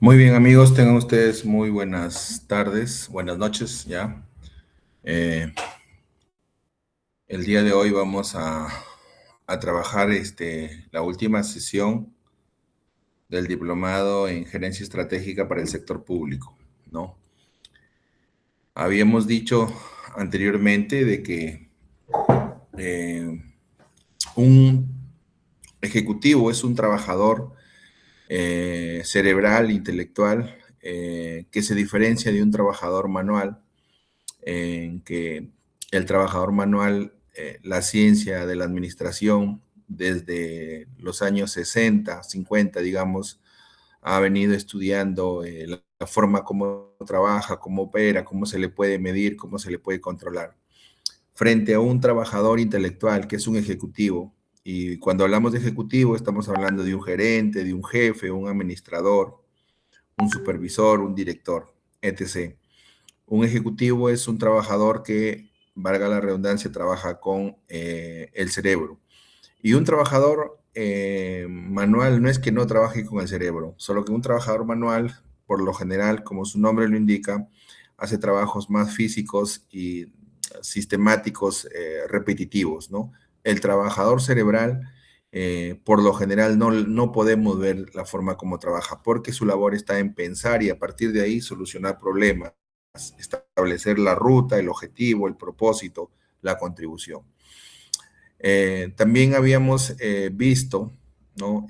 Muy bien, amigos, tengan ustedes muy buenas tardes, buenas noches ya. Eh, el día de hoy vamos a trabajar la última sesión del diplomado en gerencia estratégica para el sector público, ¿no? Habíamos dicho anteriormente de que eh, un ejecutivo es un trabajador cerebral, intelectual, que se diferencia de un trabajador manual en que el trabajador manual, la ciencia de la administración, desde los años 60, 50, digamos, ha venido estudiando la forma como trabaja, cómo opera, cómo se le puede medir, cómo se le puede controlar. Frente a un trabajador intelectual que es un ejecutivo, y cuando hablamos de ejecutivo estamos hablando de un gerente, de un jefe, un administrador, un supervisor, un director, etc. Un ejecutivo es un trabajador que, valga la redundancia, trabaja con el cerebro. Y un trabajador manual no es que no trabaje con el cerebro, solo que un trabajador manual, por lo general, como su nombre lo indica, hace trabajos más físicos y sistemáticos, repetitivos, ¿no? El trabajador cerebral, por lo general, no podemos ver la forma como trabaja, porque su labor está en pensar y a partir de ahí solucionar problemas, establecer la ruta, el objetivo, el propósito, la contribución. También habíamos visto, ¿no?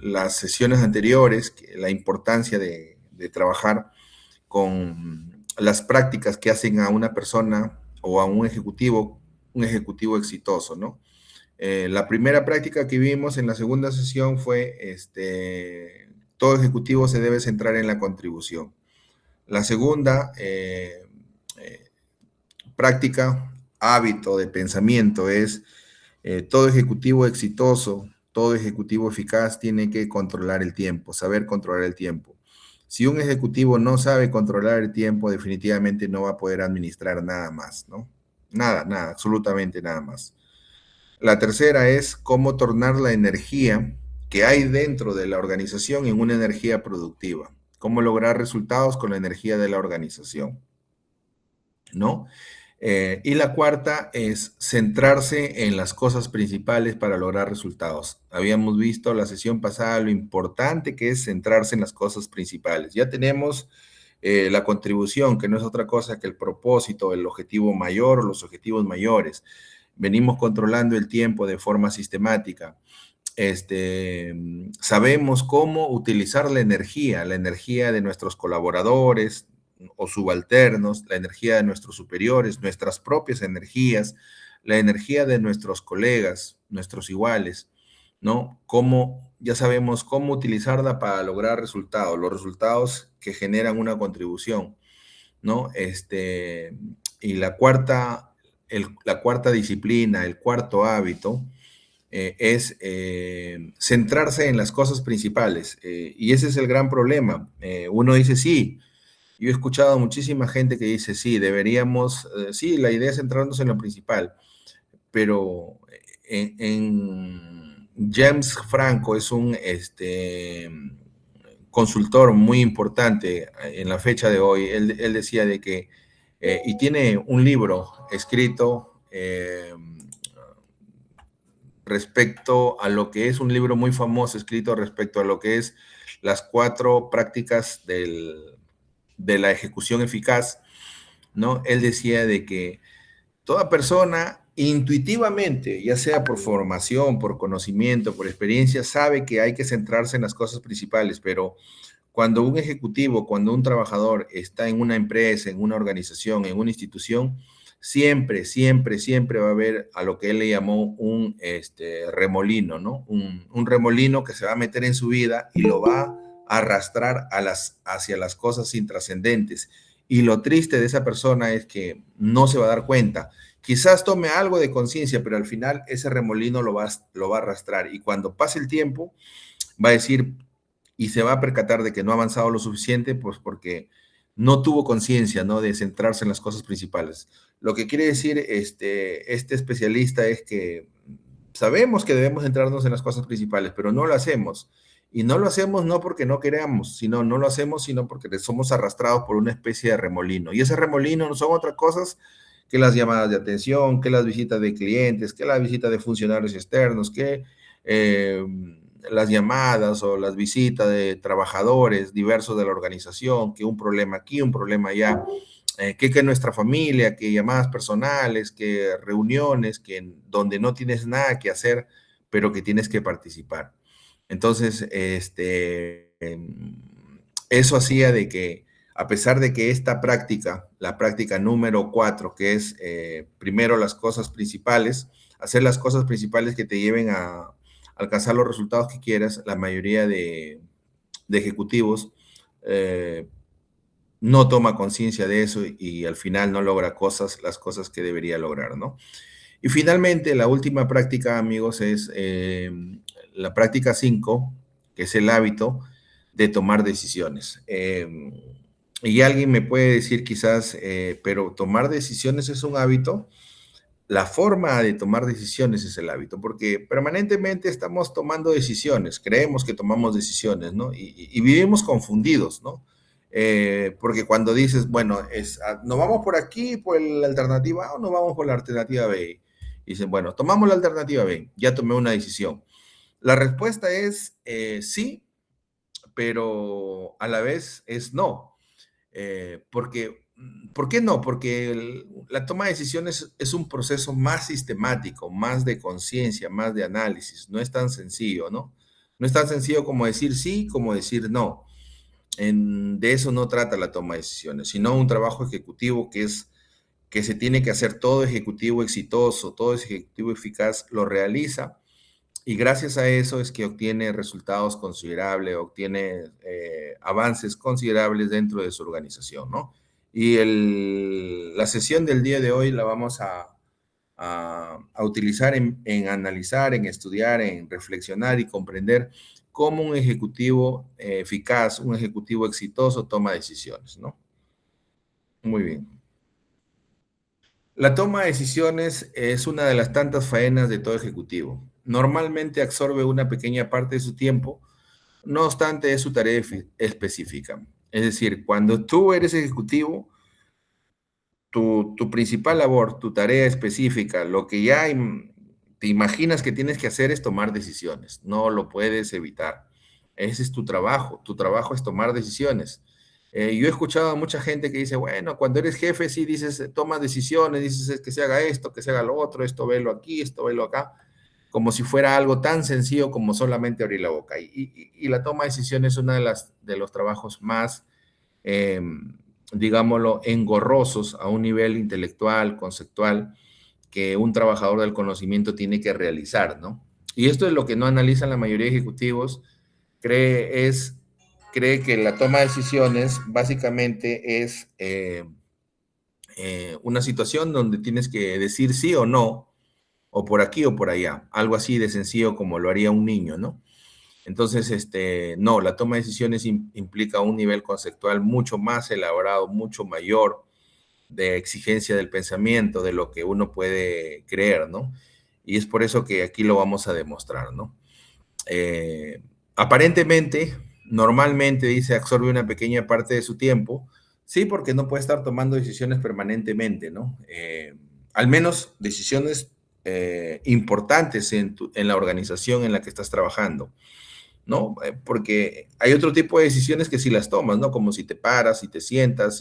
Las sesiones anteriores, la importancia de trabajar con las prácticas que hacen a una persona o a un ejecutivo exitoso, ¿no? La primera práctica que vimos en la segunda sesión fue, todo ejecutivo se debe centrar en la contribución. La segunda eh, práctica, hábito de pensamiento es todo ejecutivo exitoso, todo ejecutivo eficaz tiene que controlar el tiempo, saber controlar el tiempo. Si un ejecutivo no sabe controlar el tiempo, definitivamente no va a poder administrar nada más, ¿no? Nada, nada, absolutamente nada más. La tercera es cómo tornar la energía que hay dentro de la organización en una energía productiva. Cómo lograr resultados con la energía de la organización, ¿no? Y la cuarta es centrarse en las cosas principales para lograr resultados. Habíamos visto la sesión pasada lo importante que es centrarse en las cosas principales. Ya tenemos la contribución, que no es otra cosa que el propósito, el objetivo mayor, los objetivos mayores. Venimos controlando el tiempo de forma sistemática. Sabemos cómo utilizar la energía de nuestros colaboradores o subalternos, la energía de nuestros superiores, nuestras propias energías, la energía de nuestros colegas, nuestros iguales, ¿no? Cómo, ya sabemos cómo utilizarla para lograr resultados, los resultados que generan una contribución, ¿no? Y la cuarta disciplina, el cuarto hábito, es centrarse en las cosas principales. Y ese es el gran problema. Uno dice, sí, yo he escuchado a muchísima gente que dice, sí, deberíamos, sí, la idea es centrarnos en lo principal, pero James Franco es un consultor muy importante en la fecha de hoy. Él decía de que, y tiene un libro escrito respecto a lo que es un libro muy famoso escrito respecto a lo que es las cuatro prácticas de la ejecución eficaz, ¿no? Él decía de que toda persona intuitivamente, ya sea por formación, por conocimiento, por experiencia, sabe que hay que centrarse en las cosas principales, pero cuando un ejecutivo, cuando un trabajador está en una empresa, en una organización, en una institución, siempre, siempre, siempre va a haber a lo que él le llamó un remolino, ¿no? Un remolino que se va a meter en su vida y lo va a arrastrar hacia las cosas intrascendentes. Y lo triste de esa persona es que no se va a dar cuenta. Quizás tome algo de conciencia, pero al final ese remolino lo va a arrastrar. Y cuando pase el tiempo, va a decir, y se va a percatar de que no ha avanzado lo suficiente, pues porque no tuvo conciencia, ¿no? De centrarse en las cosas principales. Lo que quiere decir este especialista es que sabemos que debemos centrarnos en las cosas principales, pero no lo hacemos. Y no lo hacemos no porque no queramos, sino no lo hacemos sino porque somos arrastrados por una especie de remolino. Y ese remolino no son otras cosas que las llamadas de atención, que las visitas de clientes, que las visitas de funcionarios externos, que eh, las llamadas o las visitas de trabajadores diversos de la organización, que un problema aquí, un problema allá, que nuestra familia, que llamadas personales, que reuniones, que donde no tienes nada que hacer, pero que tienes que participar. Entonces, eso hacía de que, a pesar de que esta práctica, la práctica número 4, que es primero las cosas principales, hacer las cosas principales que te lleven a alcanzar los resultados que quieras, la mayoría de ejecutivos eh, no toma conciencia de eso y al final no logra las cosas que debería lograr, ¿no? Y finalmente, la última práctica, amigos, es la práctica 5, que es el hábito de tomar decisiones. Y alguien me puede decir quizás, pero tomar decisiones es un hábito. La forma de tomar decisiones es el hábito, porque permanentemente estamos tomando decisiones, creemos que tomamos decisiones, ¿no? Y vivimos confundidos, ¿no? Porque cuando dices, bueno, ¿nos vamos por aquí, por la alternativa A o nos vamos por la alternativa B? Y dicen, bueno, tomamos la alternativa B, ya tomé una decisión. La respuesta es sí, pero a la vez es no. ¿Por qué no? Porque la toma de decisiones es un proceso más sistemático, más de conciencia, más de análisis. No es tan sencillo, ¿no? No es tan sencillo como decir sí, como decir no. De eso no trata la toma de decisiones, sino un trabajo ejecutivo que se tiene que hacer. Todo ejecutivo exitoso, todo ejecutivo eficaz lo realiza y gracias a eso es que obtiene resultados considerables, obtiene avances considerables dentro de su organización, ¿no? Y la sesión del día de hoy la vamos a utilizar en analizar, en estudiar, en reflexionar y comprender cómo un ejecutivo eficaz, un ejecutivo exitoso toma decisiones, ¿no? Muy bien. La toma de decisiones es una de las tantas faenas de todo ejecutivo. Normalmente absorbe una pequeña parte de su tiempo, no obstante es su tarea específica. Es decir, cuando tú eres ejecutivo, tu principal labor, tu tarea específica, lo que ya te imaginas que tienes que hacer es tomar decisiones, no lo puedes evitar. Ese es tu trabajo es tomar decisiones. Yo he escuchado a mucha gente que dice, bueno, cuando eres jefe, sí dices, toma decisiones, dices que se haga esto, que se haga lo otro, esto velo aquí, esto velo acá, como si fuera algo tan sencillo como solamente abrir la boca. Y la toma de decisiones es uno de los trabajos más, eh, digámoslo, engorrosos a un nivel intelectual, conceptual, que un trabajador del conocimiento tiene que realizar, ¿no? Y esto es lo que no analizan la mayoría de ejecutivos, cree que la toma de decisiones básicamente es una situación donde tienes que decir sí o no, o por aquí o por allá, algo así de sencillo como lo haría un niño, ¿no? Entonces, no, la toma de decisiones implica un nivel conceptual mucho más elaborado, mucho mayor de exigencia del pensamiento, de lo que uno puede creer, ¿no? Y es por eso que aquí lo vamos a demostrar, ¿no? Aparentemente, normalmente, dice, absorbe una pequeña parte de su tiempo, sí, porque no puede estar tomando decisiones permanentemente, ¿no? Al menos decisiones importantes en la organización en la que estás trabajando. ¿No? Porque hay otro tipo de decisiones que sí las tomas, ¿no? Como si te paras, si te sientas,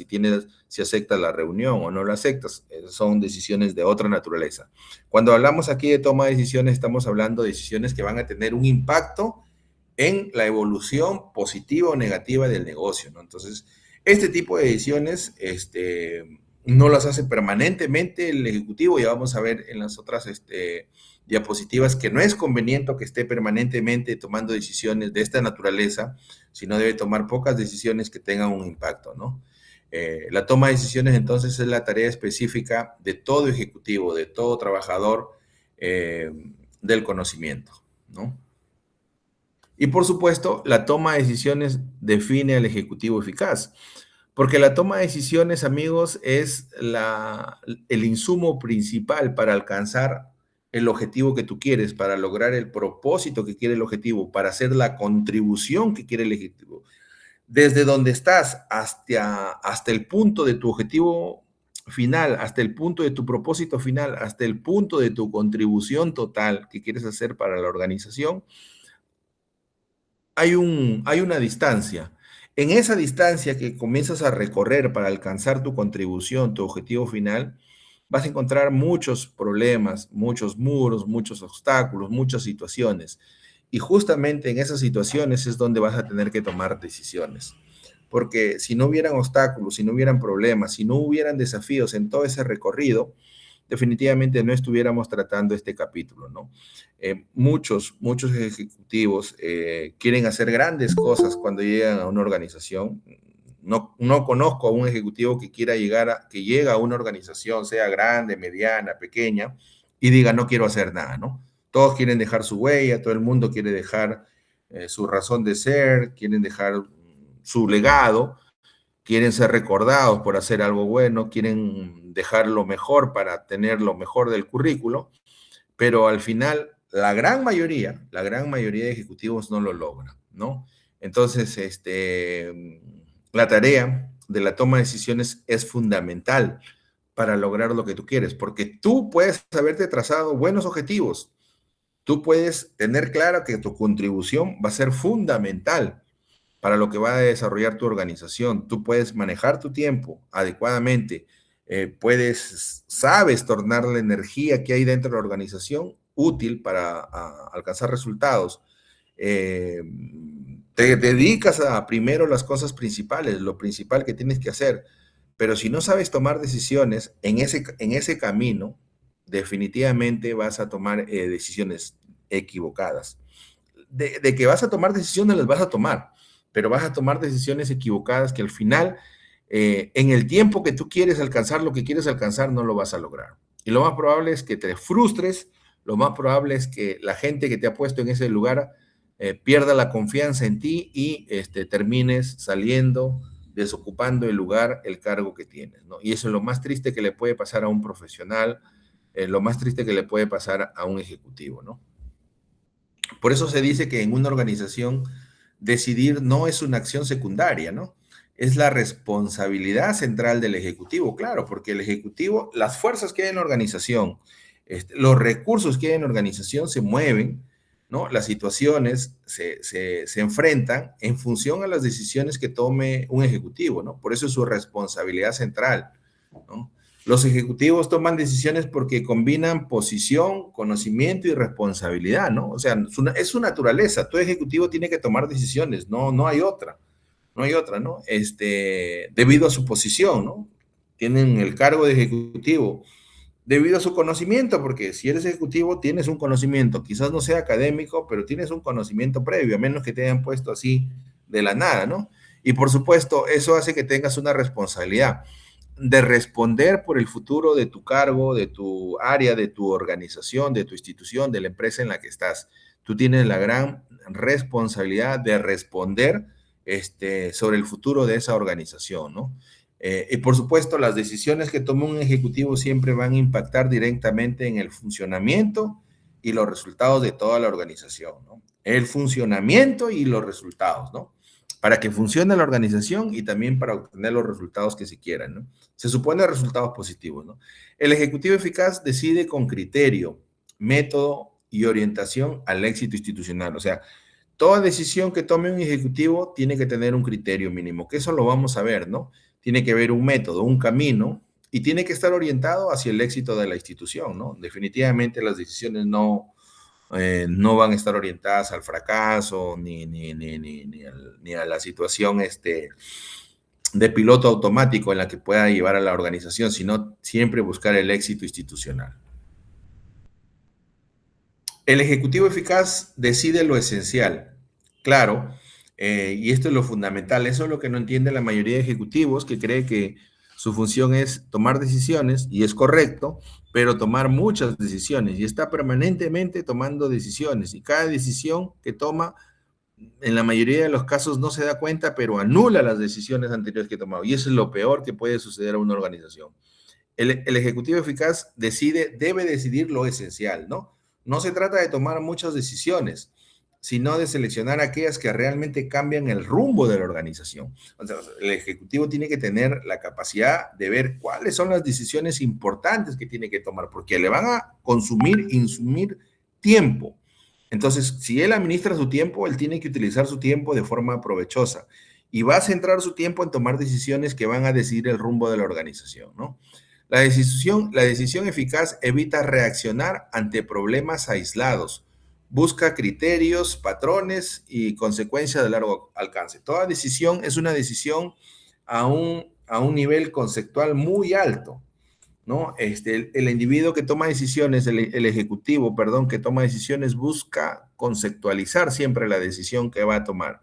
si aceptas la reunión o no la aceptas. Son decisiones de otra naturaleza. Cuando hablamos aquí de toma de decisiones, estamos hablando de decisiones que van a tener un impacto en la evolución positiva o negativa del negocio, ¿no? Entonces, este tipo de decisiones, no las hace permanentemente el ejecutivo. Ya vamos a ver en las otras, diapositivas que no es conveniente que esté permanentemente tomando decisiones de esta naturaleza, sino debe tomar pocas decisiones que tengan un impacto, ¿no? La toma de decisiones entonces es la tarea específica de todo ejecutivo, de todo trabajador del conocimiento, ¿no? Y por supuesto, la toma de decisiones define al ejecutivo eficaz, porque la toma de decisiones, amigos, es el insumo principal para alcanzar el objetivo que tú quieres, para lograr el propósito que quiere el objetivo, para hacer la contribución que quiere el objetivo, desde donde estás hasta el punto de tu objetivo final, hasta el punto de tu propósito final, hasta el punto de tu contribución total que quieres hacer para la organización, hay una distancia. En esa distancia que comienzas a recorrer para alcanzar tu contribución, tu objetivo final, vas a encontrar muchos problemas, muchos muros, muchos obstáculos, muchas situaciones. Y justamente en esas situaciones es donde vas a tener que tomar decisiones. Porque si no hubieran obstáculos, si no hubieran problemas, si no hubieran desafíos en todo ese recorrido, definitivamente no estuviéramos tratando este capítulo, ¿no? Muchos ejecutivos quieren hacer grandes cosas cuando llegan a una organización. No conozco a un ejecutivo que quiera que llega a una organización, sea grande, mediana, pequeña, y diga, no quiero hacer nada, ¿no? Todos quieren dejar su huella, todo el mundo quiere dejar su razón de ser, quieren dejar su legado, quieren ser recordados por hacer algo bueno, quieren dejar lo mejor para tener lo mejor del currículo, pero al final la gran mayoría de ejecutivos no lo logran, ¿no? Entonces, la tarea de la toma de decisiones es fundamental para lograr lo que tú quieres, porque tú puedes haberte trazado buenos objetivos, tú puedes tener claro que tu contribución va a ser fundamental para lo que va a desarrollar tu organización. Tú puedes manejar tu tiempo adecuadamente, sabes tornar la energía que hay dentro de la organización útil para alcanzar resultados. Eh, Te dedicas a primero las cosas principales, lo principal que tienes que hacer, pero si no sabes tomar decisiones en ese camino, definitivamente vas a tomar decisiones equivocadas. De que vas a tomar decisiones, las vas a tomar, pero vas a tomar decisiones equivocadas que al final, en el tiempo que tú quieres alcanzar lo que quieres alcanzar, no lo vas a lograr. Y lo más probable es que te frustres, lo más probable es que la gente que te ha puesto en ese lugar pierda la confianza en ti y termines saliendo, desocupando el lugar, el cargo que tienes, ¿no? Y eso es lo más triste que le puede pasar a un profesional, lo más triste que le puede pasar a un ejecutivo, ¿no? Por eso se dice que en una organización decidir no es una acción secundaria, ¿no? Es la responsabilidad central del ejecutivo, claro, porque el ejecutivo, las fuerzas que hay en la organización, los recursos que hay en la organización se mueven, ¿no? Las situaciones se enfrentan en función a las decisiones que tome un ejecutivo, ¿no? Por eso es su responsabilidad central, ¿no? Los ejecutivos toman decisiones porque combinan posición, conocimiento y responsabilidad, ¿no? O sea, es su naturaleza. Todo ejecutivo tiene que tomar decisiones, no hay otra, no hay otra, ¿no? Debido a su posición, ¿no? Tienen el cargo de ejecutivo debido a su conocimiento, porque si eres ejecutivo tienes un conocimiento, quizás no sea académico, pero tienes un conocimiento previo, a menos que te hayan puesto así de la nada, ¿no? Y por supuesto, eso hace que tengas una responsabilidad de responder por el futuro de tu cargo, de tu área, de tu organización, de tu institución, de la empresa en la que estás. Tú tienes la gran responsabilidad de responder sobre el futuro de esa organización, ¿no? Y por supuesto, las decisiones que toma un ejecutivo siempre van a impactar directamente en el funcionamiento y los resultados de toda la organización, ¿no? El funcionamiento y los resultados, ¿no? Para que funcione la organización y también para obtener los resultados que se quieran, ¿no? Se supone resultados positivos, ¿no? El ejecutivo eficaz decide con criterio, método y orientación al éxito institucional. O sea, toda decisión que tome un ejecutivo tiene que tener un criterio mínimo, que eso lo vamos a ver, ¿no? Tiene que haber un método, un camino, y tiene que estar orientado hacia el éxito de la institución, ¿no? Definitivamente las decisiones no van a estar orientadas al fracaso ni a la situación de piloto automático en la que pueda llevar a la organización, sino siempre buscar el éxito institucional. El ejecutivo eficaz decide lo esencial, claro, y esto es lo fundamental. Eso es lo que no entiende la mayoría de ejecutivos, que cree que su función es tomar decisiones, y es correcto, pero tomar muchas decisiones, y está permanentemente tomando decisiones, y cada decisión que toma, en la mayoría de los casos no se da cuenta, pero anula las decisiones anteriores que ha tomado, y eso es lo peor que puede suceder a una organización. El ejecutivo eficaz debe decidir lo esencial, ¿no? No se trata de tomar muchas decisiones, sino de seleccionar aquellas que realmente cambian el rumbo de la organización. O sea, el ejecutivo tiene que tener la capacidad de ver cuáles son las decisiones importantes que tiene que tomar, porque le van a insumir tiempo. Entonces, si él administra su tiempo, él tiene que utilizar su tiempo de forma provechosa y va a centrar su tiempo en tomar decisiones que van a decidir el rumbo de la organización, ¿no? La decisión eficaz evita reaccionar ante problemas aislados, busca criterios, patrones y consecuencias de largo alcance. Toda decisión es una decisión a un nivel conceptual muy alto, ¿no? El individuo que toma decisiones, el ejecutivo, perdón, que toma decisiones, busca conceptualizar siempre la decisión que va a tomar.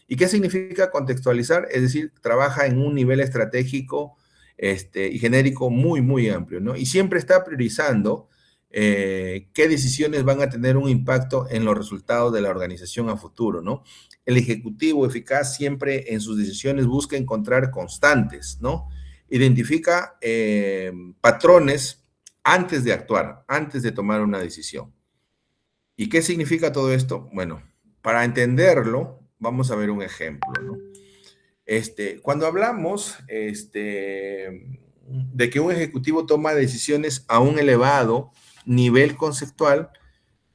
¿Y qué significa contextualizar? Es decir, trabaja en un nivel estratégico y genérico muy, muy amplio, ¿no? Y siempre está priorizando qué decisiones van a tener un impacto en los resultados de la organización a futuro, ¿no? El ejecutivo eficaz siempre en sus decisiones busca encontrar constantes, ¿no? Identifica patrones antes de actuar, antes de tomar una decisión. ¿Y qué significa todo esto? Bueno, para entenderlo, vamos a ver un ejemplo, ¿no? Cuando hablamos de que un ejecutivo toma decisiones a un elevado nivel conceptual,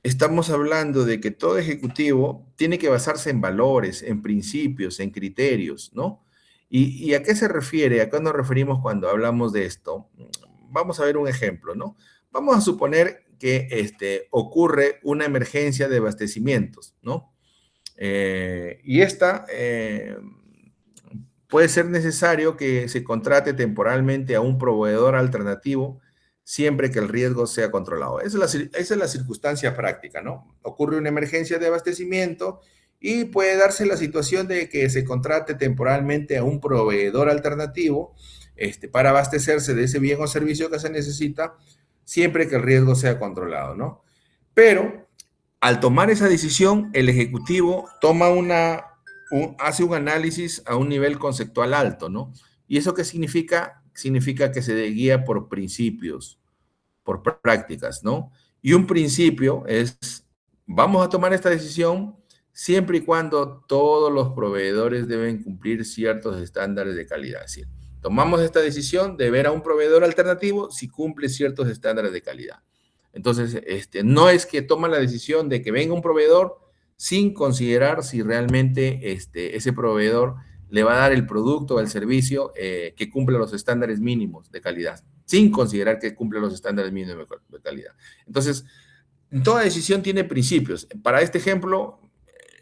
estamos hablando de que todo ejecutivo tiene que basarse en valores, en principios, en criterios, ¿no? ¿Y a qué se refiere? ¿A qué nos referimos cuando hablamos de esto? Vamos a ver un ejemplo, ¿no? Vamos a suponer que ocurre una emergencia de abastecimientos, ¿no? Y esta puede ser necesario que se contrate temporalmente a un proveedor alternativo siempre que el riesgo sea controlado. Esa es la circunstancia práctica, ¿no? Ocurre una emergencia de abastecimiento y puede darse la situación de que se contrate temporalmente a un proveedor alternativo para abastecerse de ese bien o servicio que se necesita siempre que el riesgo sea controlado, ¿no? Pero al tomar esa decisión, el ejecutivo hace un análisis a un nivel conceptual alto, ¿no? ¿Y eso qué significa? Significa que se guía por principios, por prácticas, ¿no? Y un principio es, vamos a tomar esta decisión siempre y cuando todos los proveedores deben cumplir ciertos estándares de calidad. Es decir, tomamos esta decisión de ver a un proveedor alternativo si cumple ciertos estándares de calidad. Entonces, no es que toma la decisión de que venga un proveedor sin considerar si realmente ese proveedor le va a dar el producto o el servicio que cumple los estándares mínimos de calidad, sin considerar que cumple los estándares mínimos de calidad. Entonces, toda decisión tiene principios. Para este ejemplo,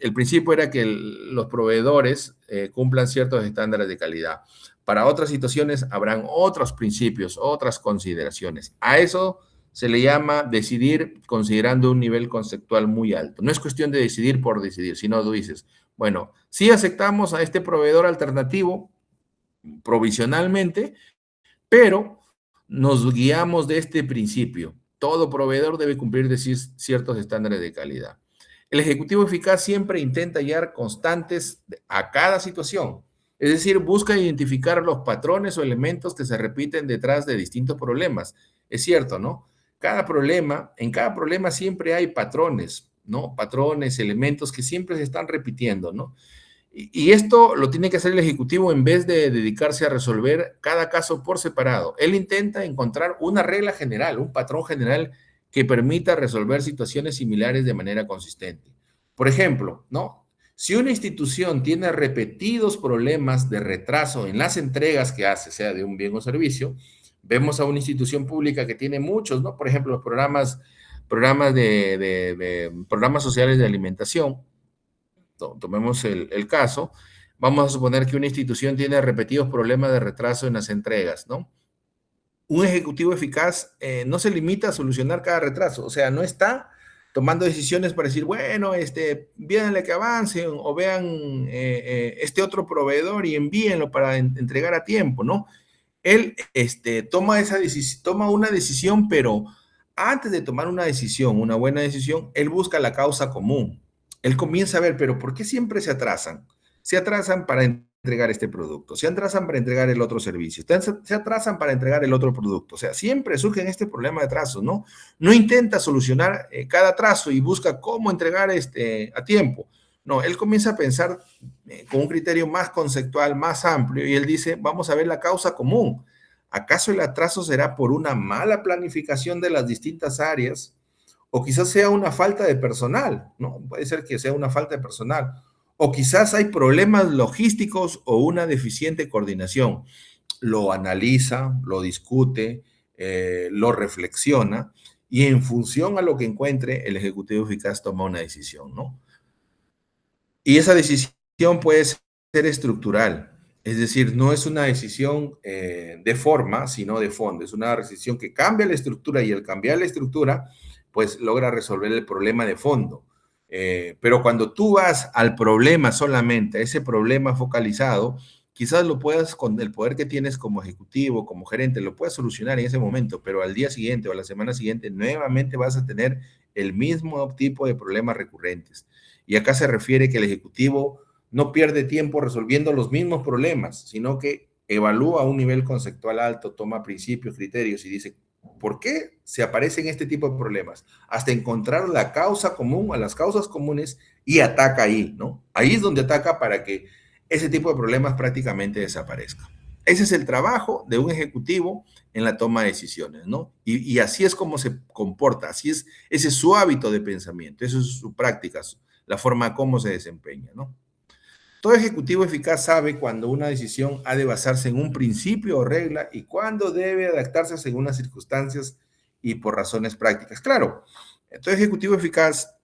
el principio era que los proveedores cumplan ciertos estándares de calidad. Para otras situaciones habrán otros principios, otras consideraciones. A eso se le llama decidir considerando un nivel conceptual muy alto. No es cuestión de decidir por decidir, sino tú dices, bueno, sí aceptamos a este proveedor alternativo provisionalmente, pero nos guiamos de este principio. Todo proveedor debe cumplir ciertos estándares de calidad. El ejecutivo eficaz siempre intenta hallar constantes a cada situación. Es decir, busca identificar los patrones o elementos que se repiten detrás de distintos problemas. Es cierto, ¿no? En cada problema siempre hay patrones, ¿no? Patrones, elementos que siempre se están repitiendo, ¿no? Y esto lo tiene que hacer el ejecutivo en vez de dedicarse a resolver cada caso por separado. Él intenta encontrar una regla general, un patrón general que permita resolver situaciones similares de manera consistente. Por ejemplo, ¿no? Si una institución tiene repetidos problemas de retraso en las entregas que hace, sea de un bien o servicio, vemos a una institución pública que tiene muchos, ¿no? Por ejemplo, los programas sociales de alimentación. Tomemos el caso, vamos a suponer que una institución tiene repetidos problemas de retraso en las entregas, ¿no? Un ejecutivo eficaz no se limita a solucionar cada retraso, o sea, no está tomando decisiones para decir, bueno, véanle que avancen o vean este otro proveedor y envíenlo para entregar a tiempo, ¿no? Él toma una decisión, pero antes de tomar una decisión, una buena decisión, él busca la causa común. Él comienza a ver, pero ¿por qué siempre se atrasan? Se atrasan para entregar este producto, se atrasan para entregar el otro servicio, se atrasan para entregar el otro producto. O sea, siempre surge este problema de atrasos, ¿no? No intenta solucionar cada atraso y busca cómo entregar a tiempo. No, él comienza a pensar con un criterio más conceptual, más amplio, y él dice, vamos a ver la causa común. ¿Acaso el atraso será por una mala planificación de las distintas áreas? O quizás sea una falta de personal, ¿no? Puede ser que sea una falta de personal. O quizás hay problemas logísticos o una deficiente coordinación. Lo analiza, lo discute, lo reflexiona y en función a lo que encuentre, el ejecutivo eficaz toma una decisión, ¿no? Y esa decisión puede ser estructural, es decir, no es una decisión de forma, sino de fondo. Es una decisión que cambia la estructura y al cambiar la estructura, pues logra resolver el problema de fondo. Pero cuando tú vas al problema solamente, a ese problema focalizado, quizás lo puedas, con el poder que tienes como ejecutivo, como gerente, lo puedas solucionar en ese momento, pero al día siguiente o a la semana siguiente nuevamente vas a tener el mismo tipo de problemas recurrentes. Y acá se refiere que el ejecutivo no pierde tiempo resolviendo los mismos problemas, sino que evalúa a un nivel conceptual alto, toma principios, criterios y dice, ¿por qué se aparecen este tipo de problemas? Hasta encontrar la causa común, a las causas comunes y ataca ahí, ¿no? Ahí es donde ataca para que ese tipo de problemas prácticamente desaparezca. Ese es el trabajo de un ejecutivo en la toma de decisiones, ¿no? Y así es como se comporta, así es, ese es su hábito de pensamiento, eso es su práctica, la forma como se desempeña, ¿no? Todo ejecutivo eficaz sabe cuando una decisión ha de basarse en un principio o regla y cuándo debe adaptarse según las circunstancias y por razones prácticas. Claro, todo ejecutivo eficaz,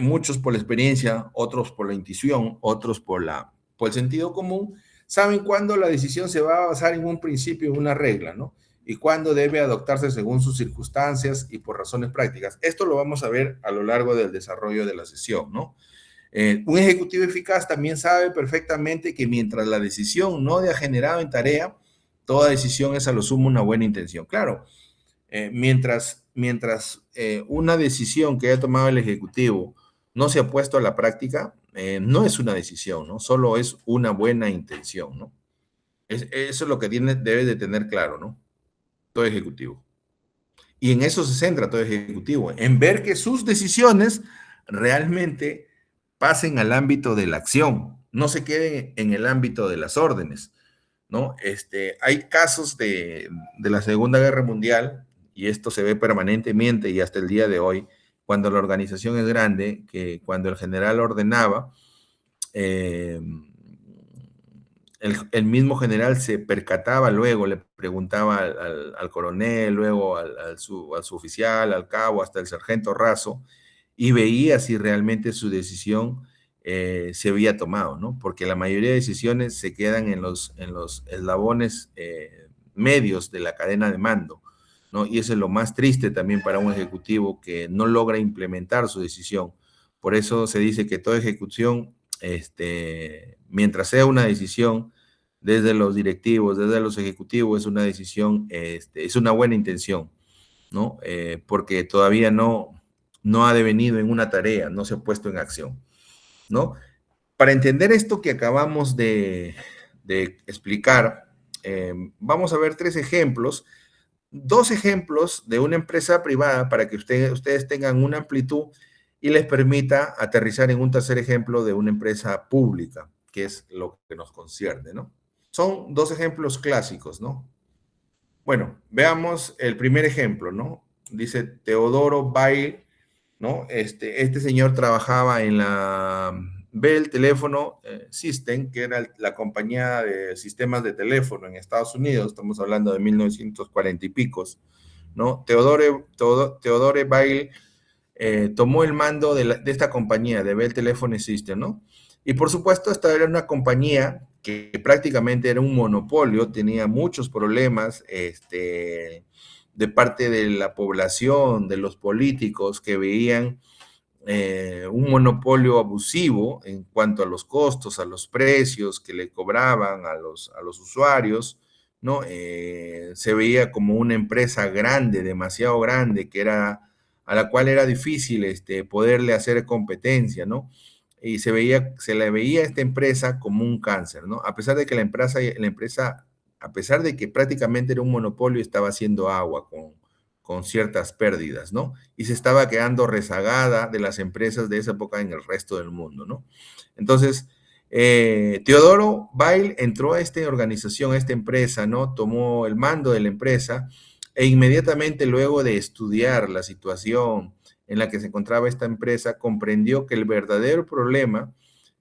muchos por la experiencia, otros por la intuición, otros por el sentido común, saben cuándo la decisión se va a basar en un principio, en una regla, ¿no? Y cuándo debe adoptarse según sus circunstancias y por razones prácticas. Esto lo vamos a ver a lo largo del desarrollo de la sesión, ¿no? Un ejecutivo eficaz también sabe perfectamente que mientras la decisión no haya generado en tarea, toda decisión es a lo sumo una buena intención. Claro, mientras una decisión que haya tomado el ejecutivo no se ha puesto a la práctica, no es una decisión, ¿no? Solo es una buena intención, ¿no? Eso es lo que debe de tener claro, ¿no? Todo ejecutivo. Y en eso se centra todo ejecutivo, en ver que sus decisiones realmente pasen al ámbito de la acción, no se queden en el ámbito de las órdenes, ¿no? Hay casos de la Segunda Guerra Mundial, y esto se ve permanentemente y hasta el día de hoy, cuando la organización es grande, que cuando el general ordenaba, eh, el mismo general se percataba luego, le preguntaba al coronel, luego al suboficial, al cabo, hasta el sargento raso, y veía si realmente su decisión se había tomado, ¿no? Porque la mayoría de decisiones se quedan en los eslabones medios de la cadena de mando, ¿no? Y eso es lo más triste también para un ejecutivo que no logra implementar su decisión. Por eso se dice que toda ejecución, mientras sea una decisión, desde los directivos, desde los ejecutivos, es una decisión, es una buena intención, ¿no? Porque todavía no ha devenido en una tarea, no se ha puesto en acción, ¿no? Para entender esto que acabamos de explicar, vamos a ver dos ejemplos de una empresa privada para que ustedes tengan una amplitud y les permita aterrizar en un tercer ejemplo de una empresa pública, que es lo que nos concierne, ¿no? Son dos ejemplos clásicos, ¿no? Bueno, veamos el primer ejemplo, ¿no? Dice Teodoro Bail, ¿no? Este señor trabajaba en la Bell Telephone System, que era la compañía de sistemas de teléfono en Estados Unidos, estamos hablando de 1940 y picos, ¿no? Teodore Bail tomó el mando de esta compañía, de Bell Telephone System, ¿no? Y por supuesto, esta era una compañía que prácticamente era un monopolio, tenía muchos problemas de parte de la población, de los políticos que veían un monopolio abusivo en cuanto a los costos, a los precios que le cobraban a los usuarios, ¿no? Se veía como una empresa grande, demasiado grande, a la cual era difícil poderle hacer competencia, ¿no? y se le veía a esta empresa como un cáncer, ¿no? A pesar de que a pesar de que prácticamente era un monopolio, estaba haciendo agua con ciertas pérdidas, ¿no? Y se estaba quedando rezagada de las empresas de esa época en el resto del mundo, ¿no? Entonces, Teodoro Bail entró a esta organización, a esta empresa, ¿no? Tomó el mando de la empresa e inmediatamente luego de estudiar la situación en la que se encontraba esta empresa, comprendió que el verdadero problema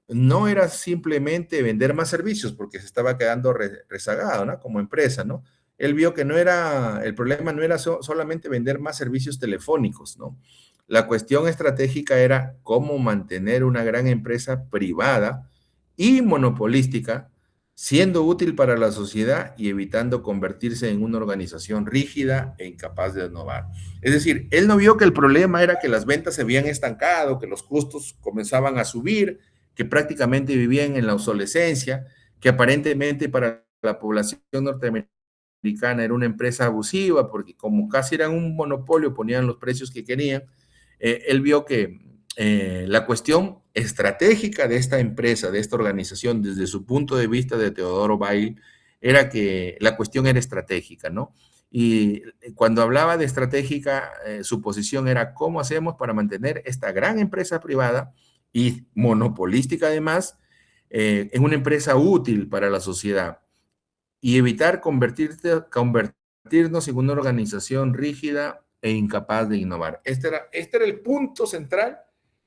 no era simplemente vender más servicios, porque se estaba quedando rezagado, ¿no? Como empresa, ¿no? Él vio que el problema no era solamente vender más servicios telefónicos, ¿no? La cuestión estratégica era cómo mantener una gran empresa privada y monopolística, siendo útil para la sociedad y evitando convertirse en una organización rígida e incapaz de innovar. Es decir, él no vio que el problema era que las ventas se habían estancado, que los costos comenzaban a subir, que prácticamente vivían en la obsolescencia, que aparentemente para la población norteamericana era una empresa abusiva, porque como casi eran un monopolio, ponían los precios que querían. Él vio que la cuestión estratégica de esta empresa, de esta organización, desde su punto de vista de Teodoro Bail, era que la cuestión era estratégica, ¿no? Y cuando hablaba de estratégica, su posición era cómo hacemos para mantener esta gran empresa privada y monopolística además, en una empresa útil para la sociedad y evitar convertirnos en una organización rígida e incapaz de innovar. Este era el punto central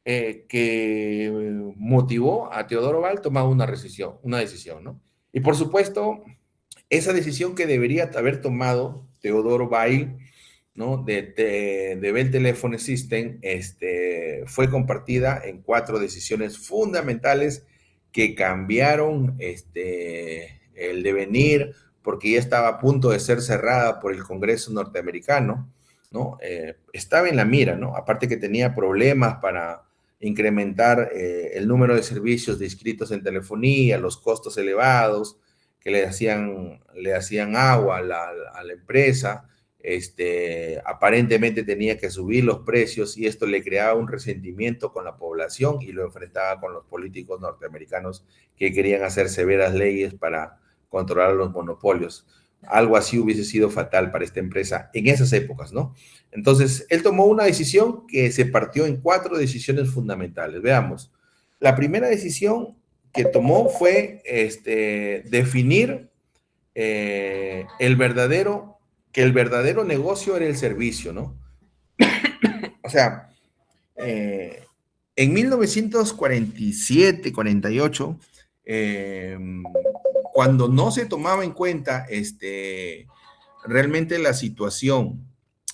que motivó a Teodoro Val tomar una decisión, ¿no? Y por supuesto, esa decisión que debería haber tomado Teodoro Bail, ¿no? De Bell Telephone System, fue compartida en 4 decisiones fundamentales que cambiaron el devenir, porque ya estaba a punto de ser cerrada por el Congreso norteamericano, ¿no? Estaba en la mira, ¿no? Aparte que tenía problemas para incrementar el número de servicios de inscritos en telefonía, los costos elevados que le hacían agua a la empresa. Aparentemente tenía que subir los precios y esto le creaba un resentimiento con la población y lo enfrentaba con los políticos norteamericanos que querían hacer severas leyes para controlar los monopolios. Algo así hubiese sido fatal para esta empresa en esas épocas, ¿no? Entonces, él tomó una decisión que se partió en 4 decisiones fundamentales. Veamos. La primera decisión que tomó fue definir que el verdadero negocio era el servicio, ¿no? O sea, eh, en 1947, 48, eh, cuando no se tomaba en cuenta realmente la situación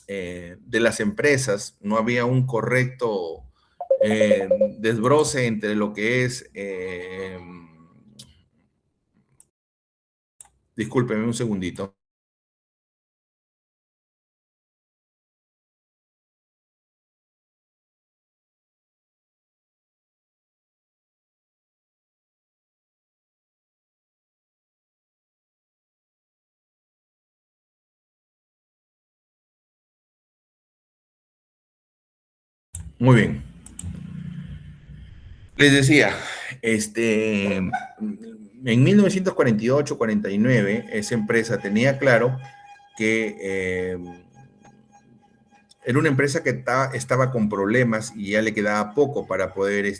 de las empresas, no había un correcto desbroce entre lo que es, discúlpeme un segundito. Muy bien. Les decía, en 1948-49, esa empresa tenía claro que era una empresa que estaba con problemas y ya le quedaba poco para poder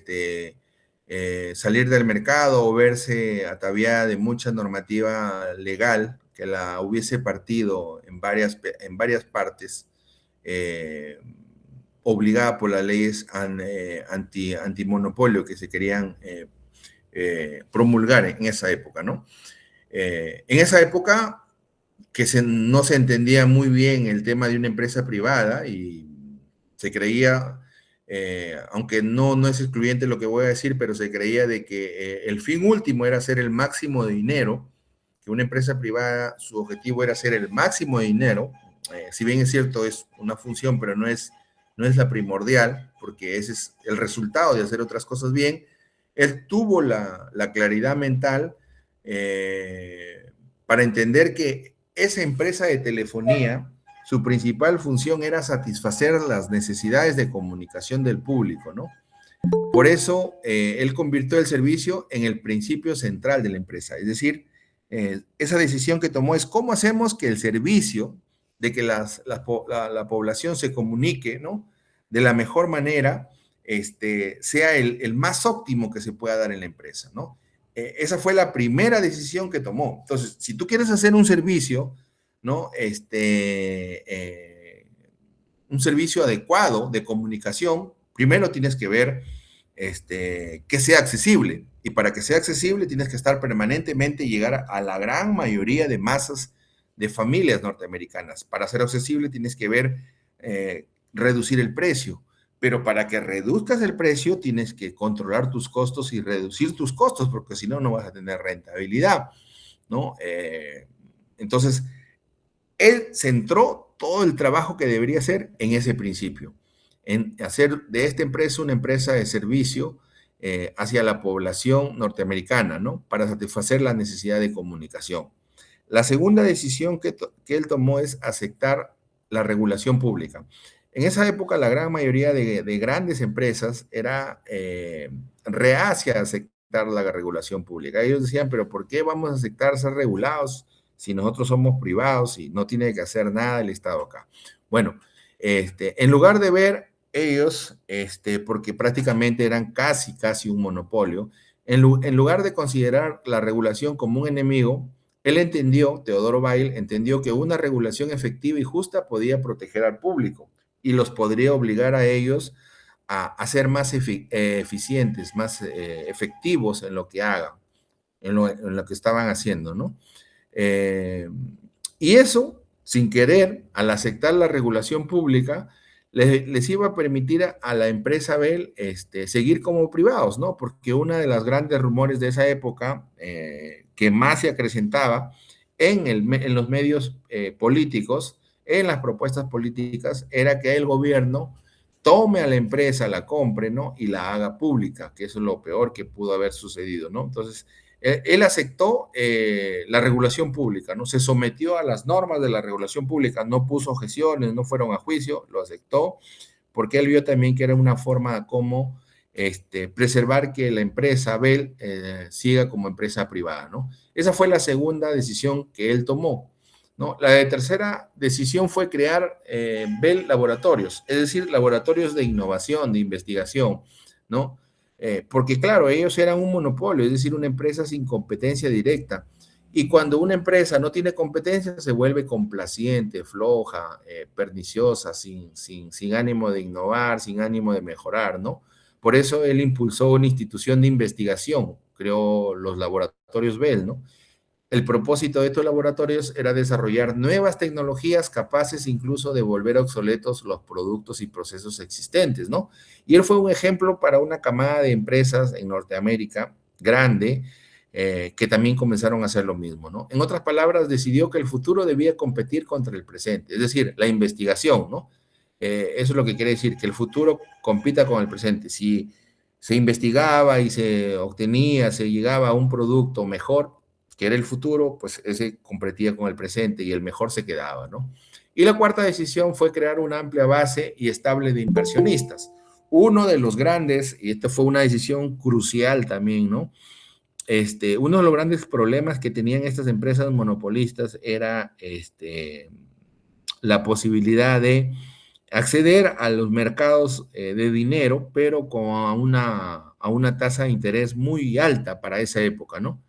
salir del mercado o verse ataviada de mucha normativa legal que la hubiese partido en varias partes, eh, obligada por las leyes antimonopolio que se querían promulgar en esa época, ¿no? En esa época no se entendía muy bien el tema de una empresa privada y se creía, aunque no es excluyente lo que voy a decir, pero se creía de que el fin último era hacer el máximo de dinero, que una empresa privada, su objetivo era hacer el máximo de dinero, si bien es cierto, es una función, pero no es la primordial, porque ese es el resultado de hacer otras cosas bien. Él tuvo la claridad mental para entender que esa empresa de telefonía, su principal función era satisfacer las necesidades de comunicación del público, ¿no? Por eso, él convirtió el servicio en el principio central de la empresa. Es decir, esa decisión que tomó es cómo hacemos que el servicio, de que la población se comunique, ¿no? De la mejor manera, sea el más óptimo que se pueda dar en la empresa, ¿no? Esa fue la primera decisión que tomó. Entonces, si tú quieres hacer un servicio, ¿no? Un servicio adecuado de comunicación, primero tienes que ver que sea accesible. Y para que sea accesible tienes que estar permanentemente y llegar a la gran mayoría de masas de familias norteamericanas. Para ser accesible tienes que ver reducir el precio. Pero para que reduzcas el precio tienes que controlar tus costos y reducir tus costos, porque si no, no vas a tener rentabilidad, ¿no? Entonces, él centró todo el trabajo que debería hacer en ese principio, en hacer de esta empresa una empresa de servicio hacia la población norteamericana, ¿no? Para satisfacer la necesidad de comunicación. La segunda decisión que él tomó es aceptar la regulación pública. En esa época, la gran mayoría de grandes empresas era reacia a aceptar la regulación pública. Ellos decían, pero ¿por qué vamos a aceptar ser regulados si nosotros somos privados y no tiene que hacer nada el Estado acá? Bueno, en lugar de ver ellos, porque prácticamente eran casi un monopolio, en lugar de considerar la regulación como un enemigo, él entendió, Teodoro Weil entendió que una regulación efectiva y justa podía proteger al público y los podría obligar a ellos a ser más eficientes, más efectivos en lo que hagan, en lo que estaban haciendo, ¿no? Eh, y eso, sin querer, al aceptar la regulación pública, les iba a permitir a la empresa Bell seguir como privados, ¿no? Porque una de las grandes rumores de esa época, que más se acrecentaba en los medios políticos, en las propuestas políticas, era que el gobierno tome a la empresa, la compre, ¿no? Y la haga pública, que eso es lo peor que pudo haber sucedido, ¿no? Entonces, él aceptó la regulación pública, ¿no? Se sometió a las normas de la regulación pública, no puso objeciones, no fueron a juicio, lo aceptó, porque él vio también que era una forma como preservar que la empresa Bell siga como empresa privada, ¿no? Esa fue la segunda decisión que él tomó, ¿no? La tercera decisión fue crear Bell Laboratorios, es decir, laboratorios de innovación, de investigación, ¿no? Porque claro, ellos eran un monopolio, es decir, una empresa sin competencia directa. Y cuando una empresa no tiene competencia, se vuelve complaciente, floja, perniciosa, sin ánimo de innovar, sin ánimo de mejorar, ¿no? Por eso él impulsó una institución de investigación, creó los laboratorios Bell, ¿no? El propósito de estos laboratorios era desarrollar nuevas tecnologías capaces incluso de volver obsoletos los productos y procesos existentes, ¿no? Y él fue un ejemplo para una camada de empresas en Norteamérica grande que también comenzaron a hacer lo mismo, ¿no? En otras palabras, decidió que el futuro debía competir contra el presente, es decir, la investigación, ¿no? Eso es lo que quiere decir, que el futuro compita con el presente. Si se investigaba y se obtenía, se llegaba a un producto mejor, que era el futuro, pues ese competía con el presente y el mejor se quedaba, ¿no? Y la cuarta decisión fue crear una amplia base y estable de inversionistas. Uno de los grandes, y esta fue una decisión crucial también, ¿no? Uno de los grandes problemas que tenían estas empresas monopolistas era la posibilidad de acceder a los mercados de dinero, pero con a una tasa de interés muy alta para esa época, ¿no?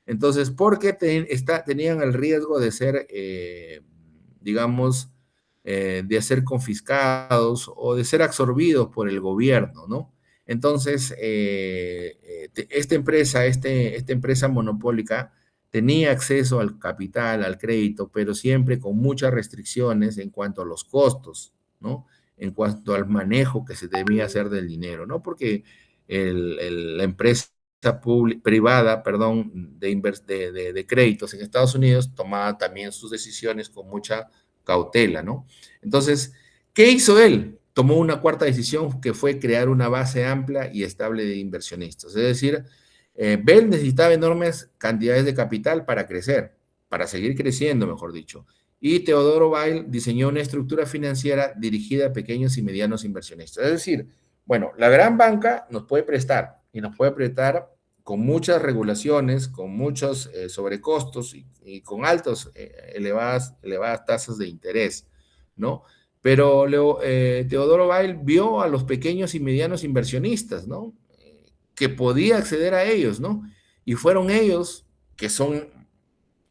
Entonces, porque tenían el riesgo de ser, digamos, de ser confiscados o de ser absorbidos por el gobierno, ¿no? Entonces, esta empresa monopólica tenía acceso al capital, al crédito, pero siempre con muchas restricciones en cuanto a los costos, ¿no? En cuanto al manejo que se debía hacer del dinero, ¿no? Porque la empresa privada, perdón, de créditos en Estados Unidos tomaba también sus decisiones con mucha cautela, ¿no? Entonces, ¿qué hizo él? Tomó una cuarta decisión que fue crear una base amplia y estable de inversionistas. Es decir, Bell necesitaba enormes cantidades de capital para crecer, para seguir creciendo, mejor dicho. Y Teodoro Weil diseñó una estructura financiera dirigida a pequeños y medianos inversionistas. Es decir, Bueno, la gran banca nos puede prestar y nos puede prestar con muchas regulaciones, con muchos sobrecostos y con altos, elevadas tasas de interés, ¿no? Pero Teodoro Bail vio a los pequeños y medianos inversionistas, ¿no? Que podía acceder a ellos, ¿no? Y fueron ellos que son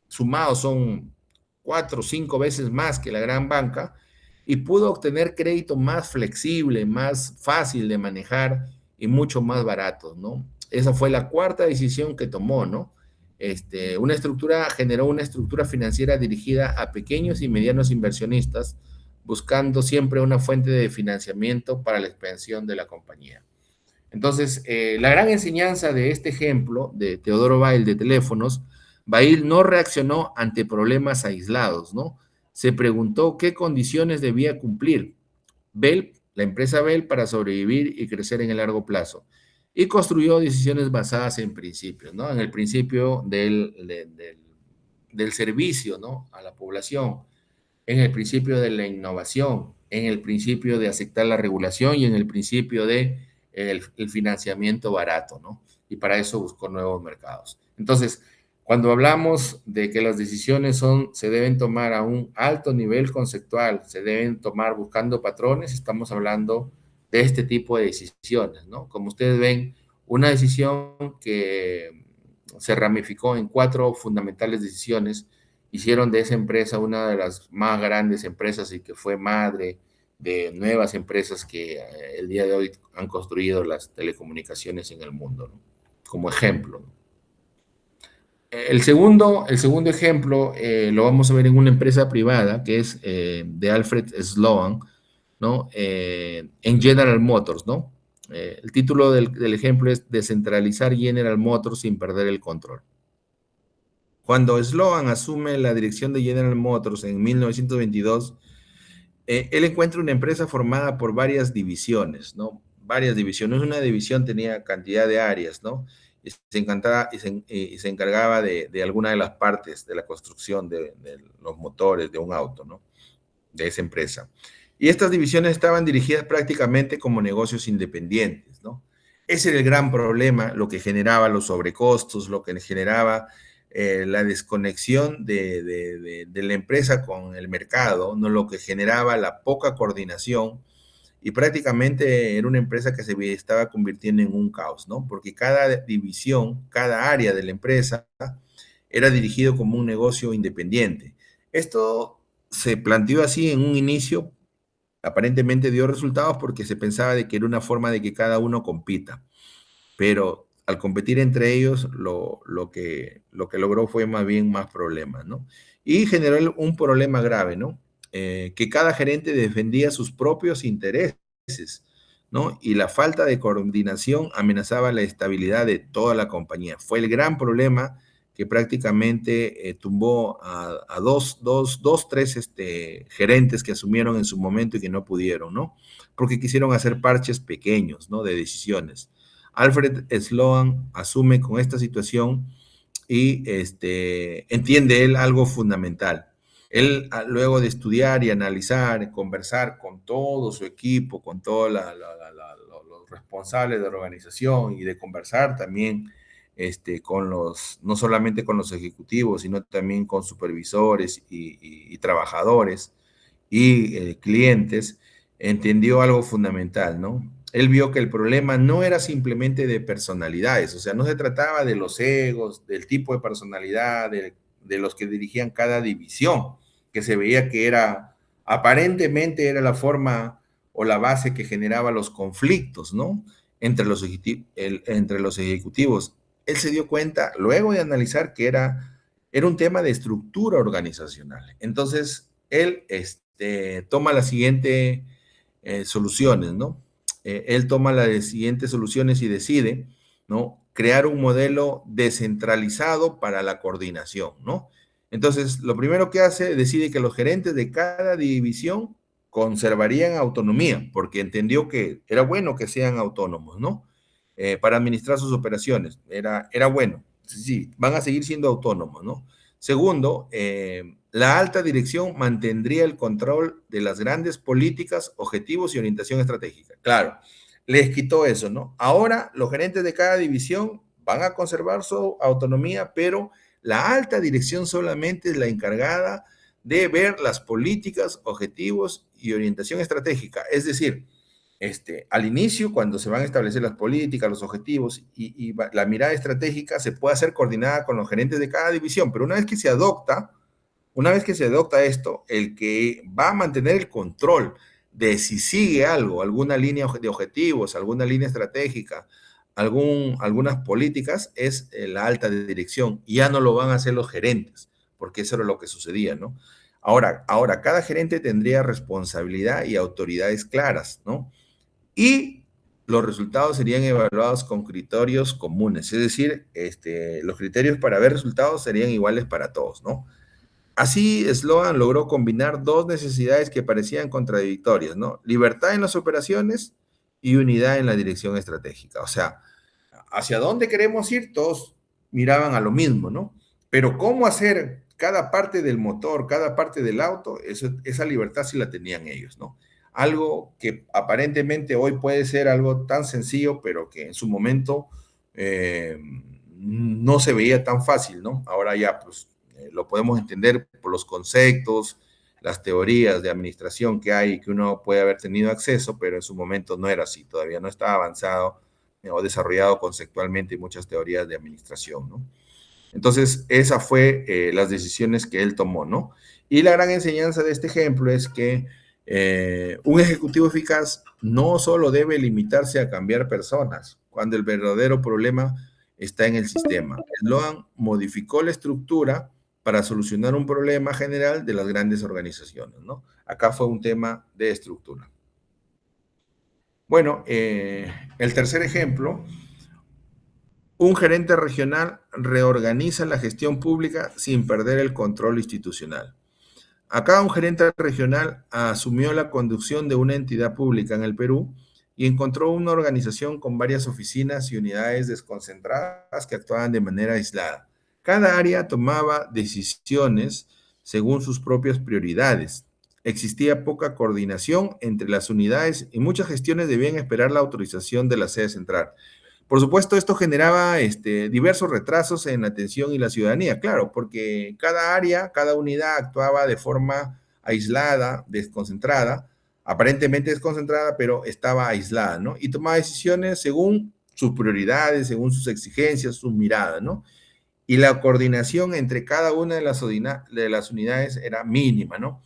sumados, son 4 o 5 veces más que la gran banca, y pudo obtener crédito más flexible, más fácil de manejar y mucho más barato, ¿no? Esa fue la cuarta decisión que tomó, ¿no? Generó una estructura financiera dirigida a pequeños y medianos inversionistas, buscando siempre una fuente de financiamiento para la expansión de la compañía. Entonces, la gran enseñanza de este ejemplo de Teodoro Bail de teléfonos, Bail no reaccionó ante problemas aislados, ¿no? Se preguntó qué condiciones debía cumplir la empresa Bell para sobrevivir y crecer en el largo plazo. Y construyó decisiones basadas en principios, ¿no? En el principio del servicio, ¿no? A la población, en el principio de la innovación, en el principio de aceptar la regulación y en el principio de el financiamiento barato, ¿no? Y para eso buscó nuevos mercados. Entonces, cuando hablamos de que las decisiones se deben tomar a un alto nivel conceptual, se deben tomar buscando patrones, estamos hablando de este tipo de decisiones, ¿no? Como ustedes ven, una decisión que se ramificó en 4 fundamentales decisiones hicieron de esa empresa una de las más grandes empresas y que fue madre de nuevas empresas que el día de hoy han construido las telecomunicaciones en el mundo, ¿no? Como ejemplo. El segundo ejemplo lo vamos a ver en una empresa privada que es de Alfred Sloan, ¿no? En General Motors, ¿no? El título del ejemplo es Descentralizar General Motors sin perder el control. Cuando Sloan asume la dirección de General Motors en 1922, él encuentra una empresa formada por varias divisiones, ¿no? Varias divisiones. Una división tenía cantidad de áreas, ¿no? Y se encargaba de alguna de las partes de la construcción de los motores de un auto, ¿no? De esa empresa. Y estas divisiones estaban dirigidas prácticamente como negocios independientes, ¿no? Ese era el gran problema, lo que generaba los sobrecostos, lo que generaba la desconexión de la empresa con el mercado, ¿no? Lo que generaba la poca coordinación y prácticamente era una empresa que se estaba convirtiendo en un caos, ¿no? Porque cada división, cada área de la empresa era dirigido como un negocio independiente. Esto se planteó así en un inicio, aparentemente dio resultados porque se pensaba de que era una forma de que cada uno compita, pero al competir entre ellos, lo que logró fue más bien más problemas, ¿no? Y generó un problema grave, ¿no? Que cada gerente defendía sus propios intereses, ¿no? Y la falta de coordinación amenazaba la estabilidad de toda la compañía. Fue el gran problema que prácticamente tumbó a tres gerentes que asumieron en su momento y que no pudieron, ¿no? Porque quisieron hacer parches pequeños, ¿no? De decisiones. Alfred Sloan asume con esta situación y entiende él algo fundamental. Él, luego de estudiar y analizar, conversar con todo su equipo, con todos los responsables de la organización y de conversar también no solamente con los ejecutivos, sino también con supervisores y trabajadores y clientes, entendió algo fundamental, ¿no? Él vio que el problema no era simplemente de personalidades, o sea, no se trataba de los egos, del tipo de personalidad, de los que dirigían cada división, que se veía que aparentemente era la forma o la base que generaba los conflictos, ¿no? Entre los ejecutivos. Él se dio cuenta, luego de analizar, que era un tema de estructura organizacional. Entonces, él toma las siguientes soluciones, ¿no? Él toma las siguientes soluciones y decide, ¿no? Crear un modelo descentralizado para la coordinación, ¿no? Entonces, lo primero que hace, decide que los gerentes de cada división conservarían autonomía, porque entendió que era bueno que sean autónomos, ¿no? Para administrar sus operaciones. Era bueno. Sí, van a seguir siendo autónomos, ¿no? Segundo, la alta dirección mantendría el control de las grandes políticas, objetivos y orientación estratégica. Claro, les quitó eso, ¿no? Ahora los gerentes de cada división van a conservar su autonomía, pero la alta dirección solamente es la encargada de ver las políticas, objetivos y orientación estratégica. Es decir, al inicio, cuando se van a establecer las políticas, los objetivos y la mirada estratégica, se puede hacer coordinada con los gerentes de cada división, pero una vez que se adopta esto, el que va a mantener el control de si sigue algo, alguna línea de objetivos, alguna línea estratégica, algunas políticas, es la alta dirección. Y ya no lo van a hacer los gerentes, porque eso era lo que sucedía, ¿no? Ahora, cada gerente tendría responsabilidad y autoridades claras, ¿no? Y los resultados serían evaluados con criterios comunes, es decir, los criterios para ver resultados serían iguales para todos, ¿no? Así, Sloan logró combinar dos necesidades que parecían contradictorias, ¿no? Libertad en las operaciones y unidad en la dirección estratégica. O sea, hacia dónde queremos ir, todos miraban a lo mismo, ¿no? Pero cómo hacer cada parte del motor, cada parte del auto, esa libertad sí la tenían ellos, ¿no? Algo que aparentemente hoy puede ser algo tan sencillo, pero que en su momento no se veía tan fácil, ¿no? Ahora ya, pues, lo podemos entender por los conceptos, las teorías de administración que hay, que uno puede haber tenido acceso, pero en su momento no era así, todavía no estaba avanzado o desarrollado conceptualmente muchas teorías de administración, ¿no? Entonces, esa fue las decisiones que él tomó, ¿no? Y la gran enseñanza de este ejemplo es que un ejecutivo eficaz no solo debe limitarse a cambiar personas, cuando el verdadero problema está en el sistema. Sloan modificó la estructura para solucionar un problema general de las grandes organizaciones, ¿no? Acá fue un tema de estructura. Bueno, el tercer ejemplo, un gerente regional reorganiza la gestión pública sin perder el control institucional. Acá un gerente regional asumió la conducción de una entidad pública en el Perú y encontró una organización con varias oficinas y unidades desconcentradas que actuaban de manera aislada. Cada área tomaba decisiones según sus propias prioridades. Existía poca coordinación entre las unidades y muchas gestiones debían esperar la autorización de la sede central. Por supuesto, esto generaba diversos retrasos en la atención y la ciudadanía, claro, porque cada área, cada unidad actuaba de forma aislada, desconcentrada, aparentemente desconcentrada, pero estaba aislada, ¿no? Y tomaba decisiones según sus prioridades, según sus exigencias, sus miradas, ¿no? Y la coordinación entre cada una de las unidades era mínima, ¿no?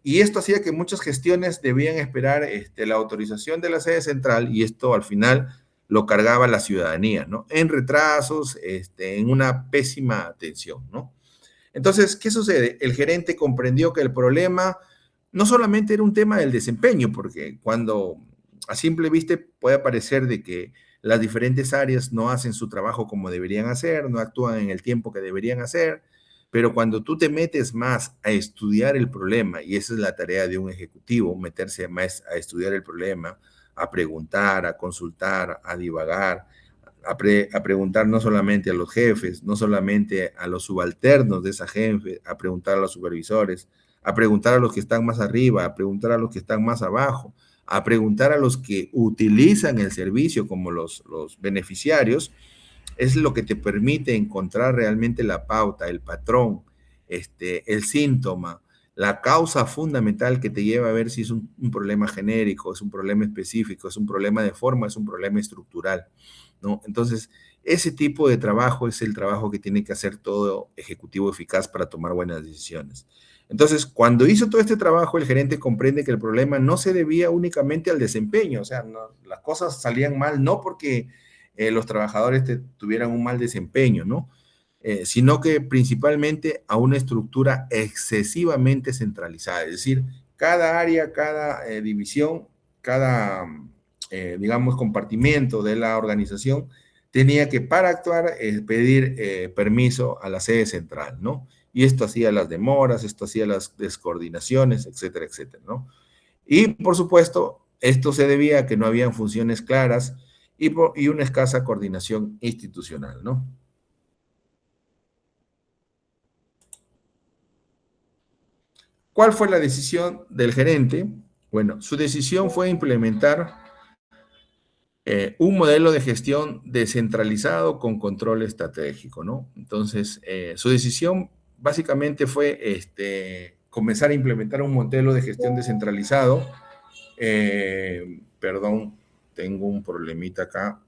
Y esto hacía que muchas gestiones debían esperar la autorización de la sede central y esto al final lo cargaba la ciudadanía, ¿no? En retrasos, en una pésima atención, ¿no? Entonces, ¿qué sucede? El gerente comprendió que el problema no solamente era un tema del desempeño, porque cuando a simple vista puede parecer de que las diferentes áreas no hacen su trabajo como deberían hacer, no actúan en el tiempo que deberían hacer, pero cuando tú te metes más a estudiar el problema, y esa es la tarea de un ejecutivo, meterse más a estudiar el problema, a preguntar, a consultar, a divagar, a preguntar no solamente a los jefes, no solamente a los subalternos de esa jefe, a preguntar a los supervisores, a preguntar a los que están más arriba, a preguntar a los que están más abajo, a preguntar a los que utilizan el servicio como los beneficiarios, es lo que te permite encontrar realmente la pauta, el patrón, el síntoma, la causa fundamental que te lleva a ver si es un problema genérico, es un problema específico, es un problema de forma, es un problema estructural, ¿no? Entonces, ese tipo de trabajo es el trabajo que tiene que hacer todo ejecutivo eficaz para tomar buenas decisiones. Entonces, cuando hizo todo este trabajo, el gerente comprende que el problema no se debía únicamente al desempeño, o sea, no, las cosas salían mal no porque los trabajadores tuvieran un mal desempeño, ¿no? Sino que principalmente a una estructura excesivamente centralizada, es decir, cada área, cada división, cada, digamos, compartimento de la organización tenía que, para actuar, pedir permiso a la sede central, ¿no? Y esto hacía las demoras, esto hacía las descoordinaciones, etcétera, etcétera, ¿no? Y, por supuesto, esto se debía a que no habían funciones claras y una escasa coordinación institucional, ¿no? ¿Cuál fue la decisión del gerente? Bueno, su decisión fue implementar un modelo de gestión descentralizado con control estratégico, ¿no? Entonces, su decisión básicamente fue comenzar a implementar un modelo de gestión descentralizado. Perdón, tengo un problemita acá.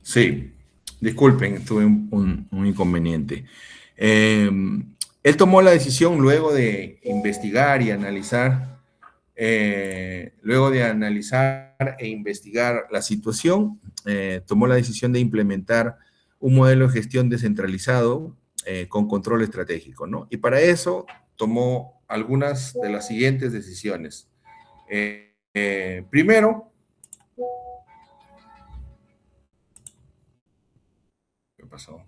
Sí, disculpen, tuve un inconveniente. Eh, Él tomó la decisión luego de investigar y analizar, luego de analizar e investigar la situación, tomó la decisión de implementar un modelo de gestión descentralizado con control estratégico, ¿no? Y para eso tomó algunas de las siguientes decisiones. Primero, ¿qué pasó?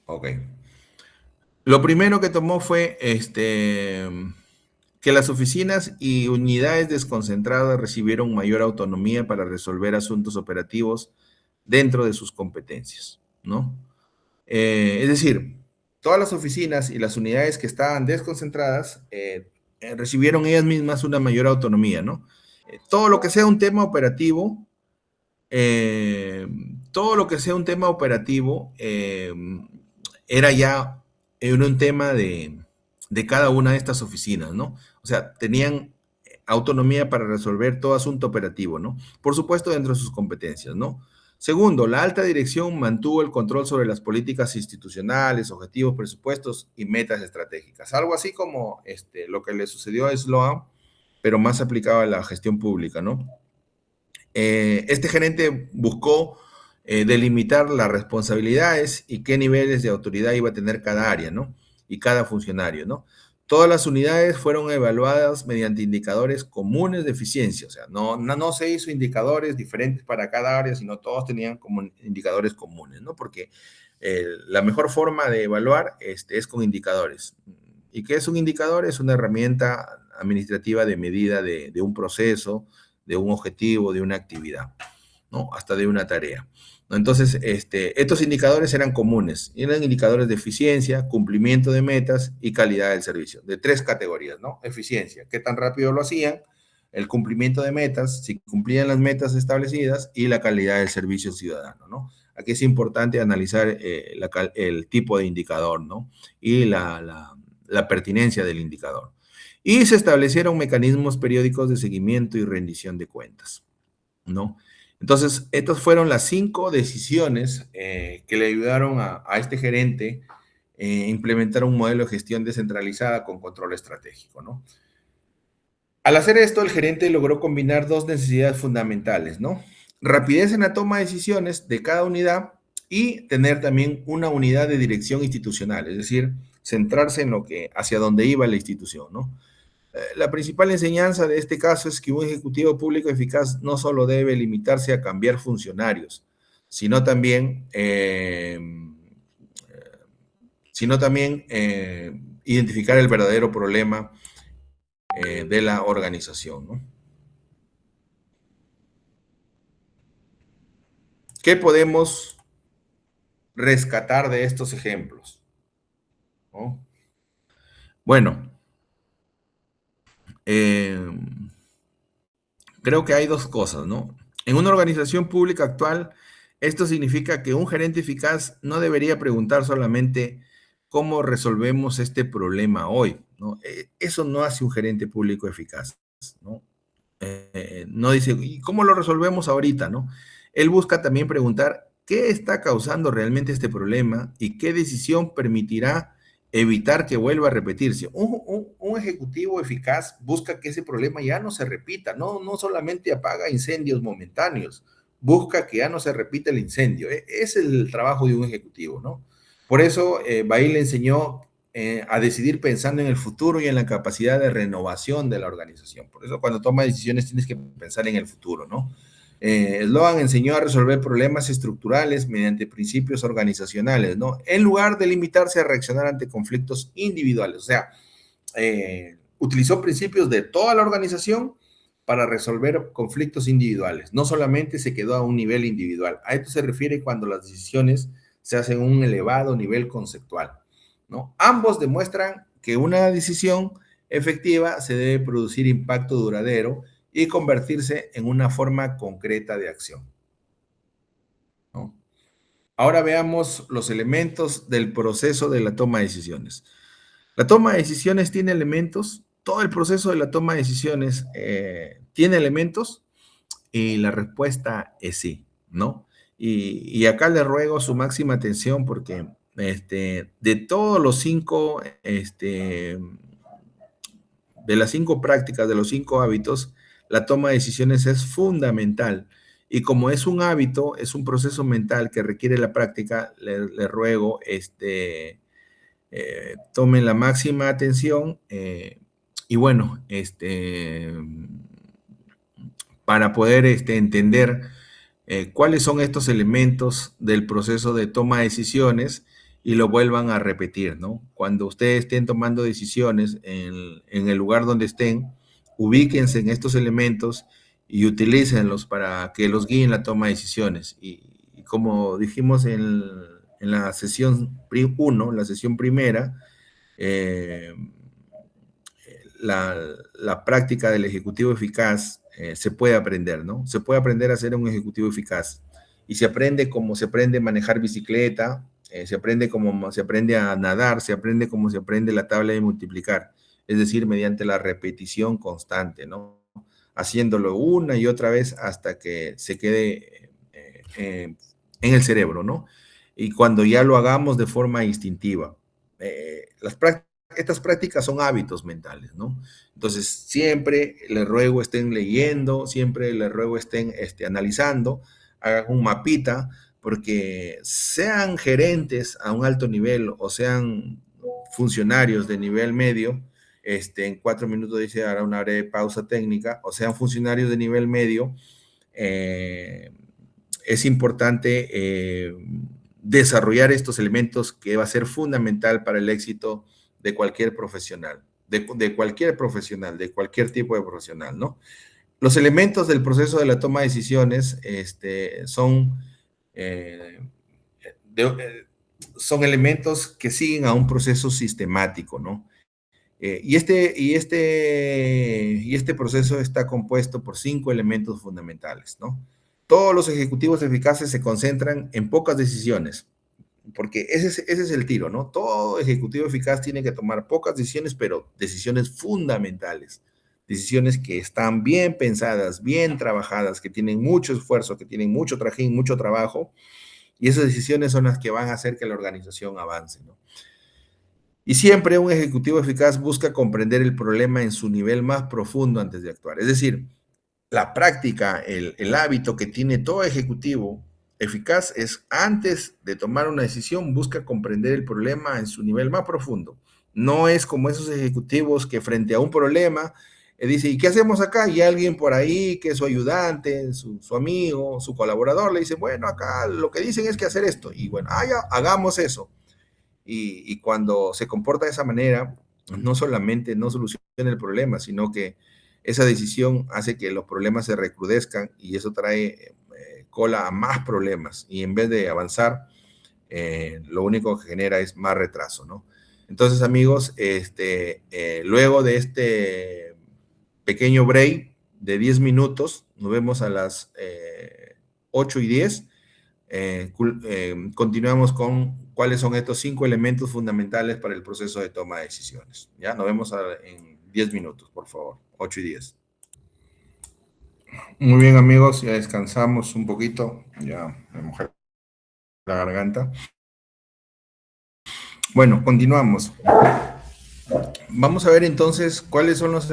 Ok. Lo primero que tomó fue que las oficinas y unidades desconcentradas recibieron mayor autonomía para resolver asuntos operativos dentro de sus competencias, ¿no? Es decir, todas las oficinas y las unidades que estaban desconcentradas recibieron ellas mismas una mayor autonomía, ¿no? Todo lo que sea un tema operativo, eh, todo lo que sea un tema operativo era ya un tema de cada una de estas oficinas, ¿no? O sea, tenían autonomía para resolver todo asunto operativo, ¿no? Por supuesto, dentro de sus competencias, ¿no? Segundo, la alta dirección mantuvo el control sobre las políticas institucionales, objetivos, presupuestos y metas estratégicas. Algo así como lo que le sucedió a Sloan, pero más aplicado a la gestión pública, ¿no? Este gerente buscó delimitar las responsabilidades y qué niveles de autoridad iba a tener cada área, ¿no? Y cada funcionario, ¿no? Todas las unidades fueron evaluadas mediante indicadores comunes de eficiencia, o sea, no se hizo indicadores diferentes para cada área, sino todos tenían como indicadores comunes, ¿no? Porque la mejor forma de evaluar es con indicadores. ¿Y qué es un indicador? Es una herramienta administrativa de medida de un proceso, de un objetivo, de una actividad, ¿no? Hasta de una tarea. ¿No? Entonces, estos indicadores eran comunes, eran indicadores de eficiencia, cumplimiento de metas y calidad del servicio, de tres categorías, ¿no? Eficiencia, qué tan rápido lo hacían, el cumplimiento de metas, si cumplían las metas establecidas y la calidad del servicio ciudadano, ¿no? Aquí es importante analizar el tipo de indicador, ¿no? Y la pertinencia del indicador. Y se establecieron mecanismos periódicos de seguimiento y rendición de cuentas, ¿no? Entonces, estas fueron las 5 decisiones que le ayudaron a este gerente implementar un modelo de gestión descentralizada con control estratégico, ¿no? Al hacer esto, el gerente logró combinar dos necesidades fundamentales, ¿no? Rapidez en la toma de decisiones de cada unidad y tener también una unidad de dirección institucional, es decir, centrarse en lo que, hacia dónde iba la institución, ¿no? La principal enseñanza de este caso es que un ejecutivo público eficaz no solo debe limitarse a cambiar funcionarios, sino también, identificar el verdadero problema de la organización, ¿no? ¿Qué podemos rescatar de estos ejemplos? ¿No? Bueno, eh, creo que hay dos cosas, ¿no? En una organización pública actual, esto significa que un gerente eficaz no debería preguntar solamente cómo resolvemos este problema hoy, ¿no? Eso no hace un gerente público eficaz, ¿no? No dice, ¿y cómo lo resolvemos ahorita, no? Él busca también preguntar qué está causando realmente este problema y qué decisión permitirá evitar que vuelva a repetirse. Un ejecutivo eficaz busca que ese problema ya no se repita, no solamente apaga incendios momentáneos, busca que ya no se repita el incendio. Es el trabajo de un ejecutivo, ¿no? Por eso, Bail le enseñó a decidir pensando en el futuro y en la capacidad de renovación de la organización. Por eso, cuando tomas decisiones, tienes que pensar en el futuro, ¿no? Sloan enseñó a resolver problemas estructurales mediante principios organizacionales, ¿no? En lugar de limitarse a reaccionar ante conflictos individuales. O sea, utilizó principios de toda la organización para resolver conflictos individuales. No solamente se quedó a un nivel individual. A esto se refiere cuando las decisiones se hacen a un elevado nivel conceptual, ¿no? Ambos demuestran que una decisión efectiva se debe producir impacto duradero y convertirse en una forma concreta de acción, ¿no? Ahora veamos los elementos del proceso de la toma de decisiones. La toma de decisiones tiene elementos, todo el proceso de la toma de decisiones tiene elementos y la respuesta es sí, ¿no? Y acá le ruego su máxima atención porque de todos los cinco, de las 5 prácticas, de los 5 hábitos, la toma de decisiones es fundamental. Y como es un hábito, es un proceso mental que requiere la práctica, le ruego, tomen la máxima atención y bueno, para poder entender cuáles son estos elementos del proceso de toma de decisiones y lo vuelvan a repetir, ¿no? Cuando ustedes estén tomando decisiones en el lugar donde estén, ubíquense en estos elementos y utilícenlos para que los guíen la toma de decisiones. Y como dijimos en la sesión 1, la sesión primera, eh, la práctica del ejecutivo eficaz se puede aprender, ¿no? Se puede aprender a ser un ejecutivo eficaz. Y se aprende como se aprende a manejar bicicleta, se aprende como se aprende a nadar, se aprende como se aprende la tabla de multiplicar, es decir, mediante la repetición constante, ¿no? Haciéndolo una y otra vez hasta que se quede en el cerebro, ¿no? Y cuando ya lo hagamos de forma instintiva. Estas prácticas son hábitos mentales, ¿no? Entonces, siempre les ruego estén leyendo, siempre les ruego estén analizando, hagan un mapita, porque sean gerentes a un alto nivel o sean funcionarios de nivel medio, en 4 minutos dice hará una breve pausa técnica, o sean funcionarios de nivel medio, eh, es importante desarrollar estos elementos que va a ser fundamental para el éxito de cualquier profesional, de cualquier profesional, de cualquier tipo de profesional, ¿no? Los elementos del proceso de la toma de decisiones son, eh, de, eh, son elementos que siguen a un proceso sistemático, ¿no? Y este proceso está compuesto por 5 elementos fundamentales, ¿no? Todos los ejecutivos eficaces se concentran en pocas decisiones, porque ese es el tiro, ¿no? Todo ejecutivo eficaz tiene que tomar pocas decisiones, pero decisiones fundamentales, decisiones que están bien pensadas, bien trabajadas, que tienen mucho esfuerzo, que tienen mucho trajín, mucho trabajo, y esas decisiones son las que van a hacer que la organización avance, ¿no? Y siempre un ejecutivo eficaz busca comprender el problema en su nivel más profundo antes de actuar. Es decir, la práctica, el hábito que tiene todo ejecutivo eficaz es antes de tomar una decisión, busca comprender el problema en su nivel más profundo. No es como esos ejecutivos que frente a un problema dice, ¿y qué hacemos acá? Y alguien por ahí que es su ayudante, su amigo, su colaborador, le dice, bueno, acá lo que dicen es que hacer esto. Y bueno, ya, hagamos eso. Y cuando se comporta de esa manera, no solamente no soluciona el problema, sino que esa decisión hace que los problemas se recrudezcan y eso trae cola a más problemas. Y en vez de avanzar, lo único que genera es más retraso, ¿no? Entonces, amigos, luego de este pequeño break de 10 minutos, nos vemos a las 8:10. Continuamos con cuáles son estos 5 elementos fundamentales para el proceso de toma de decisiones. Ya, nos vemos en 10 minutos, por favor, 8:10. Muy bien, amigos, ya descansamos un poquito, ya me mojé la garganta. Bueno, continuamos. Vamos a ver entonces cuáles son los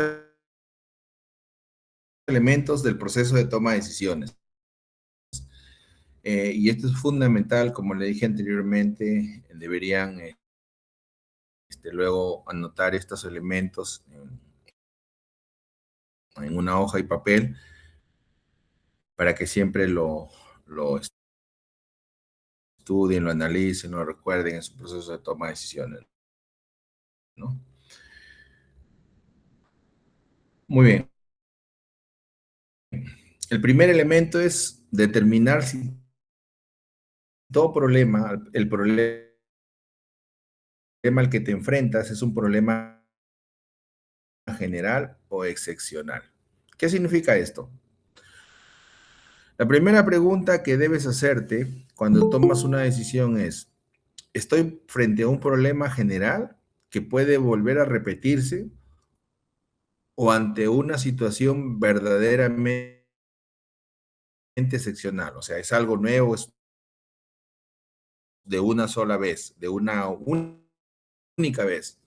elementos del proceso de toma de decisiones. Y esto es fundamental, como le dije anteriormente, deberían luego anotar estos elementos en una hoja y papel para que siempre lo estudien, lo analicen, lo recuerden en su proceso de toma de decisiones, ¿no? Muy bien. El primer elemento es determinar si todo problema, el problema al que te enfrentas es un problema general o excepcional. ¿Qué significa esto? La primera pregunta que debes hacerte cuando tomas una decisión es, ¿estoy frente a un problema general que puede volver a repetirse o ante una situación verdaderamente excepcional? O sea, es algo nuevo, es de una sola vez, de una única vez.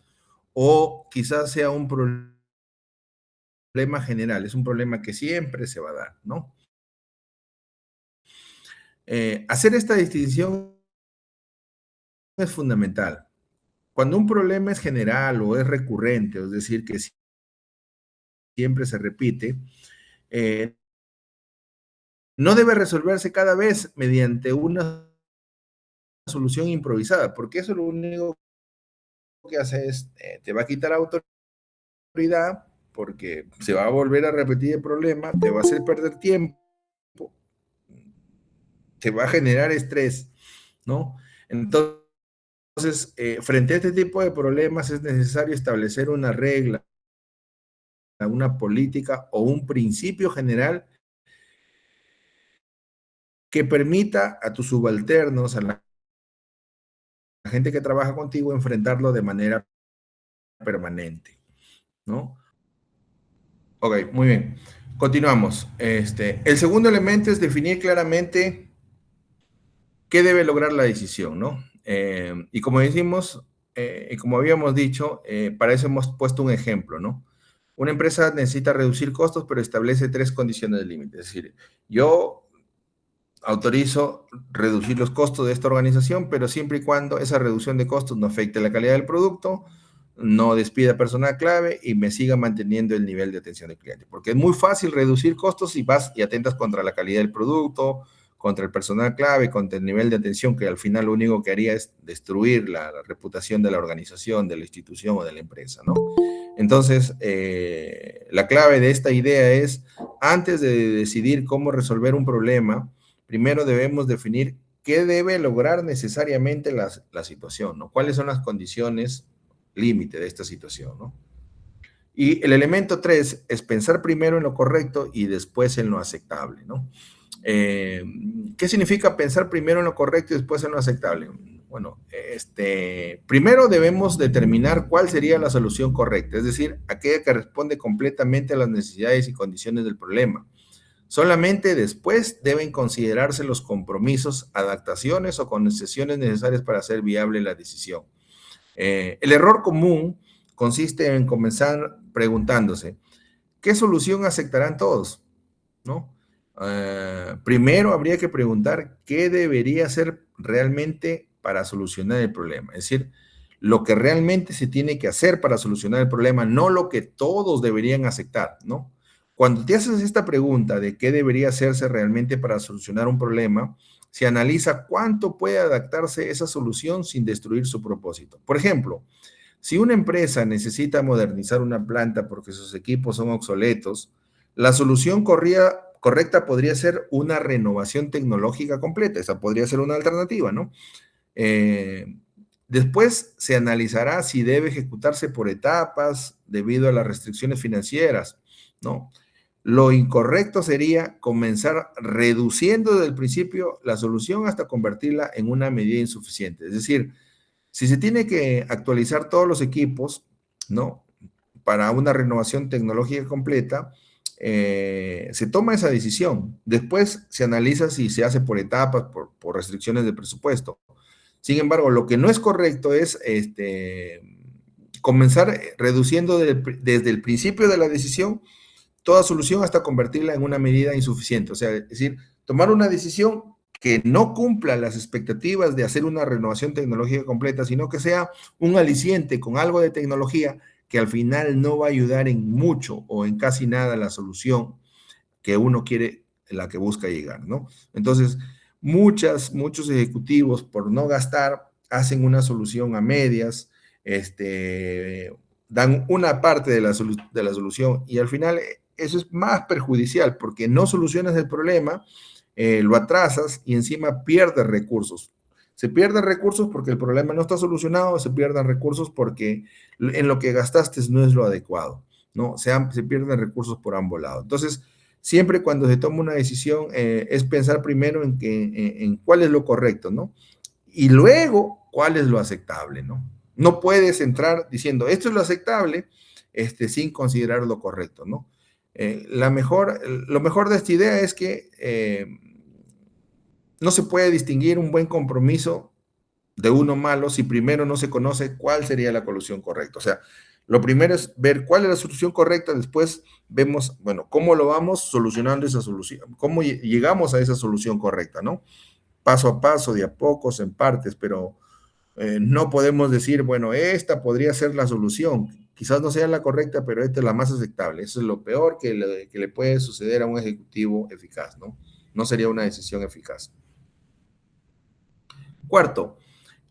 O quizás sea un problema general, es un problema que siempre se va a dar, ¿no? Hacer esta distinción es fundamental. Cuando un problema es general o es recurrente, es decir, que siempre se repite, eh, no debe resolverse cada vez mediante una solución improvisada, porque eso lo único que hace es, te va a quitar autoridad, porque se va a volver a repetir el problema, te va a hacer perder tiempo, te va a generar estrés, ¿no? Entonces, frente a este tipo de problemas es necesario establecer una regla, una política o un principio general que permita a tus subalternos, a la gente que trabaja contigo, enfrentarlo de manera permanente, ¿no? Ok, muy bien. Continuamos. El segundo elemento es definir claramente qué debe lograr la decisión, ¿no? Y como decimos, y como habíamos dicho, para eso hemos puesto un ejemplo, ¿no? Una empresa necesita reducir costos, pero establece tres condiciones de límite. Es decir, yo autorizo reducir los costos de esta organización, pero siempre y cuando esa reducción de costos no afecte la calidad del producto, no despida personal clave y me siga manteniendo el nivel de atención del cliente. Porque es muy fácil reducir costos si vas y atentas contra la calidad del producto, contra el personal clave, contra el nivel de atención, que al final lo único que haría es destruir la reputación de la organización, de la institución o de la empresa, ¿no? Entonces, la clave de esta idea es, antes de decidir cómo resolver un problema, primero debemos definir qué debe lograr necesariamente la situación, ¿no? ¿Cuáles son las condiciones límite de esta situación, ¿no? Y el elemento tres es pensar primero en lo correcto y después en lo aceptable, ¿no? Eh, ¿Qué significa pensar primero en lo correcto y después en lo aceptable? Bueno, primero debemos determinar cuál sería la solución correcta, es decir, aquella que responde completamente a las necesidades y condiciones del problema. Solamente después deben considerarse los compromisos, adaptaciones o concesiones necesarias para hacer viable la decisión. El error común consiste en comenzar preguntándose, ¿qué solución aceptarán todos? ¿No? Primero habría que preguntar qué debería hacer realmente para solucionar el problema. Es decir, lo que realmente se tiene que hacer para solucionar el problema, no lo que todos deberían aceptar, ¿no? Cuando te haces esta pregunta de qué debería hacerse realmente para solucionar un problema, se analiza cuánto puede adaptarse esa solución sin destruir su propósito. Por ejemplo, si una empresa necesita modernizar una planta porque sus equipos son obsoletos, la solución correcta podría ser una renovación tecnológica completa. Esa podría ser una alternativa, ¿no? Eh, Después se analizará si debe ejecutarse por etapas debido a las restricciones financieras, ¿no? Lo incorrecto sería comenzar reduciendo desde el principio la solución hasta convertirla en una medida insuficiente. Es decir, si se tiene que actualizar todos los equipos, ¿no? Para una renovación tecnológica completa, se toma esa decisión. Después se analiza si se hace por etapas, por restricciones de presupuesto. Sin embargo, lo que no es correcto es comenzar reduciendo desde el principio de la decisión toda solución hasta convertirla en una medida insuficiente. O sea, es decir, tomar una decisión que no cumpla las expectativas de hacer una renovación tecnológica completa, sino que sea un aliciente con algo de tecnología que al final no va a ayudar en mucho o en casi nada a la solución que uno quiere, la que busca llegar, ¿no? Entonces, muchos ejecutivos, por no gastar, hacen una solución a medias, dan una parte de la solución y al final eso es más perjudicial porque no solucionas el problema, lo atrasas y encima pierdes recursos. Se pierden recursos porque el problema no está solucionado, se pierden recursos porque en lo que gastaste no es lo adecuado, ¿no? Se pierden recursos por ambos lados. Entonces, siempre cuando se toma una decisión es pensar primero en cuál es lo correcto, ¿no? Y luego cuál es lo aceptable, ¿no? No puedes entrar diciendo esto es lo aceptable sin considerar lo correcto, ¿no? Lo mejor de esta idea es que no se puede distinguir un buen compromiso de uno malo si primero no se conoce cuál sería la solución correcta. O sea, lo primero es ver cuál es la solución correcta, después vemos, bueno, cómo lo vamos solucionando esa solución, cómo llegamos a esa solución correcta, ¿no? Paso a paso, de a pocos, en partes, pero no podemos decir, bueno, esta podría ser la solución. Quizás no sea la correcta, pero esta es la más aceptable. Eso es lo peor que le puede suceder a un ejecutivo eficaz, ¿no? No sería una decisión eficaz. Cuarto,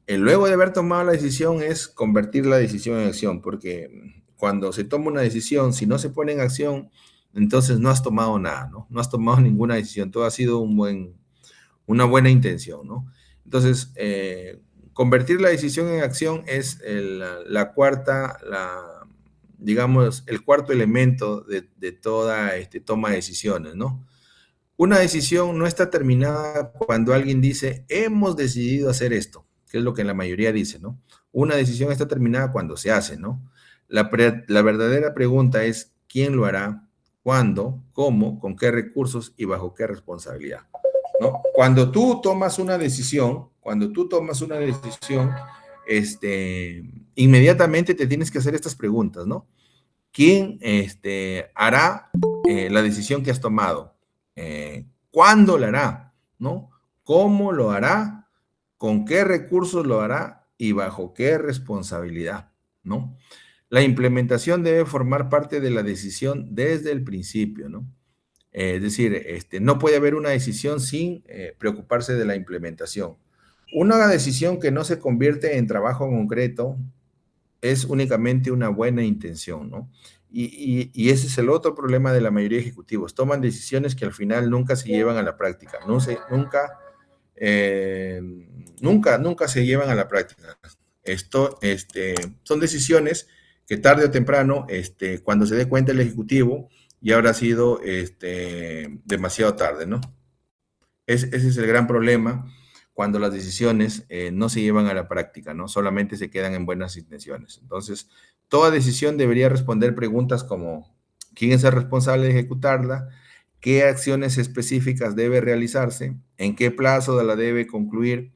luego de haber tomado la decisión es convertir la decisión en acción, porque cuando se toma una decisión, si no se pone en acción, entonces no has tomado nada, ¿no? No has tomado ninguna decisión, todo ha sido una buena intención, ¿no? Entonces, convertir la decisión en acción es la cuarta, digamos, el cuarto elemento de toda toma de decisiones, ¿no? Una decisión no está terminada cuando alguien dice, hemos decidido hacer esto, que es lo que la mayoría dice, ¿no? Una decisión está terminada cuando se hace, ¿no? La verdadera pregunta es, ¿quién lo hará? ¿Cuándo? ¿Cómo? ¿Con qué recursos? ¿Y bajo qué responsabilidad? ¿No? Cuando tú tomas una decisión, inmediatamente te tienes que hacer estas preguntas, ¿no? ¿Quién hará la decisión que has tomado? ¿Cuándo lo hará? ¿No? ¿Cómo lo hará? ¿Con qué recursos lo hará? ¿Y bajo qué responsabilidad? ¿No? La implementación debe formar parte de la decisión desde el principio, ¿no? Es decir, no puede haber una decisión sin preocuparse de la implementación. Una decisión que no se convierte en trabajo concreto es únicamente una buena intención, ¿no? Y ese es el otro problema de la mayoría de ejecutivos. Toman decisiones que al final nunca se llevan a la práctica, eh, nunca se llevan a la práctica. Son decisiones que tarde o temprano, cuando se dé cuenta el ejecutivo, ya habrá sido demasiado tarde, ¿no? Ese es el gran problema cuando las decisiones no se llevan a la práctica, ¿no? Solamente se quedan en buenas intenciones. Entonces, toda decisión debería responder preguntas como, ¿quién es el responsable de ejecutarla? ¿Qué acciones específicas debe realizarse? ¿En qué plazo la debe concluir?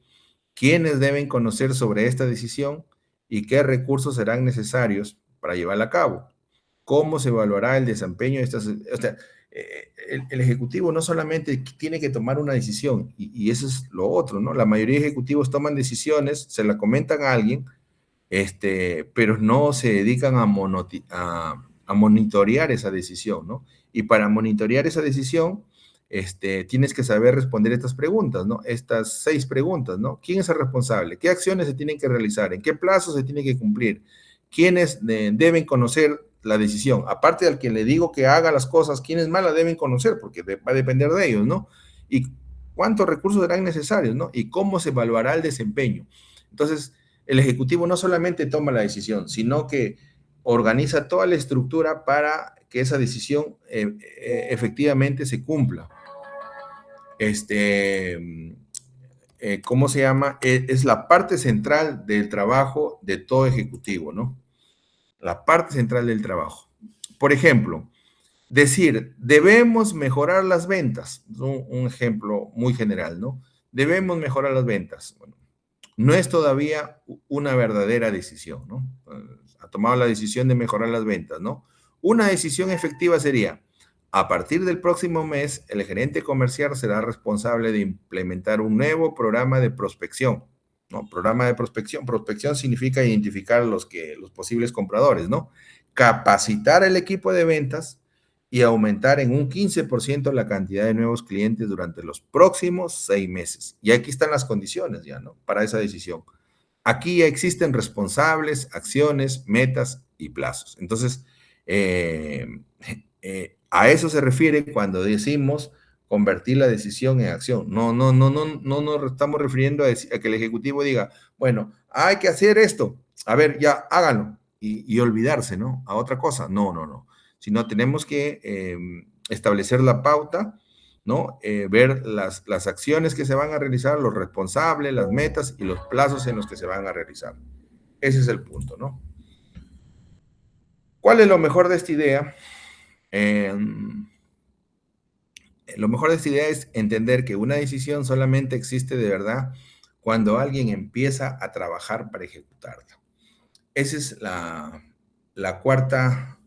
¿Quiénes deben conocer sobre esta decisión? ¿Y qué recursos serán necesarios para llevarla a cabo? ¿Cómo se evaluará el desempeño de estas? O sea, el ejecutivo no solamente tiene que tomar una decisión, y eso es lo otro, ¿no? La mayoría de ejecutivos toman decisiones, se la comentan a alguien, pero no se dedican a monitorear esa decisión, ¿no? Y para monitorear esa decisión, tienes que saber responder estas preguntas, ¿no? Estas 6 preguntas, ¿no? ¿Quién es el responsable? ¿Qué acciones se tienen que realizar? ¿En qué plazo se tiene que cumplir? ¿Quiénes deben conocer la decisión? Aparte del que le digo que haga las cosas, ¿quiénes más la deben conocer? Porque va a depender de ellos, ¿no? Y cuántos recursos serán necesarios, ¿no? Y cómo se evaluará el desempeño. Entonces, el ejecutivo no solamente toma la decisión, sino que organiza toda la estructura para que esa decisión efectivamente se cumpla. ¿Cómo se llama? Es la parte central del trabajo de todo ejecutivo, ¿no? La parte central del trabajo. Por ejemplo, decir, debemos mejorar las ventas. Un ejemplo muy general, ¿no? Debemos mejorar las ventas. Bueno, no es todavía una verdadera decisión, ¿no? Ha tomado la decisión de mejorar las ventas, ¿no? Una decisión efectiva sería, a partir del próximo mes, el gerente comercial será responsable de implementar un nuevo programa de prospección, ¿no? Programa de prospección. Prospección significa identificar los posibles compradores, ¿no? Capacitar el equipo de ventas y aumentar en un 15% la cantidad de nuevos clientes durante los próximos 6 meses. Y aquí están las condiciones ya, ¿no? Para esa decisión. Aquí ya existen responsables, acciones, metas y plazos. Entonces, eh, a eso se refiere cuando decimos convertir la decisión en acción. No nos estamos refiriendo a que el ejecutivo diga, bueno, hay que hacer esto, a ver, ya háganlo y olvidarse, ¿no? A otra cosa. No. Sino tenemos que establecer la pauta, ¿no? Ver las acciones que se van a realizar, los responsables, las metas y los plazos en los que se van a realizar. Ese es el punto, ¿no? ¿Cuál es lo mejor de esta idea? Eh, lo mejor de esta idea es entender que una decisión solamente existe de verdad cuando alguien empieza a trabajar para ejecutarla. Ese es la cuarta,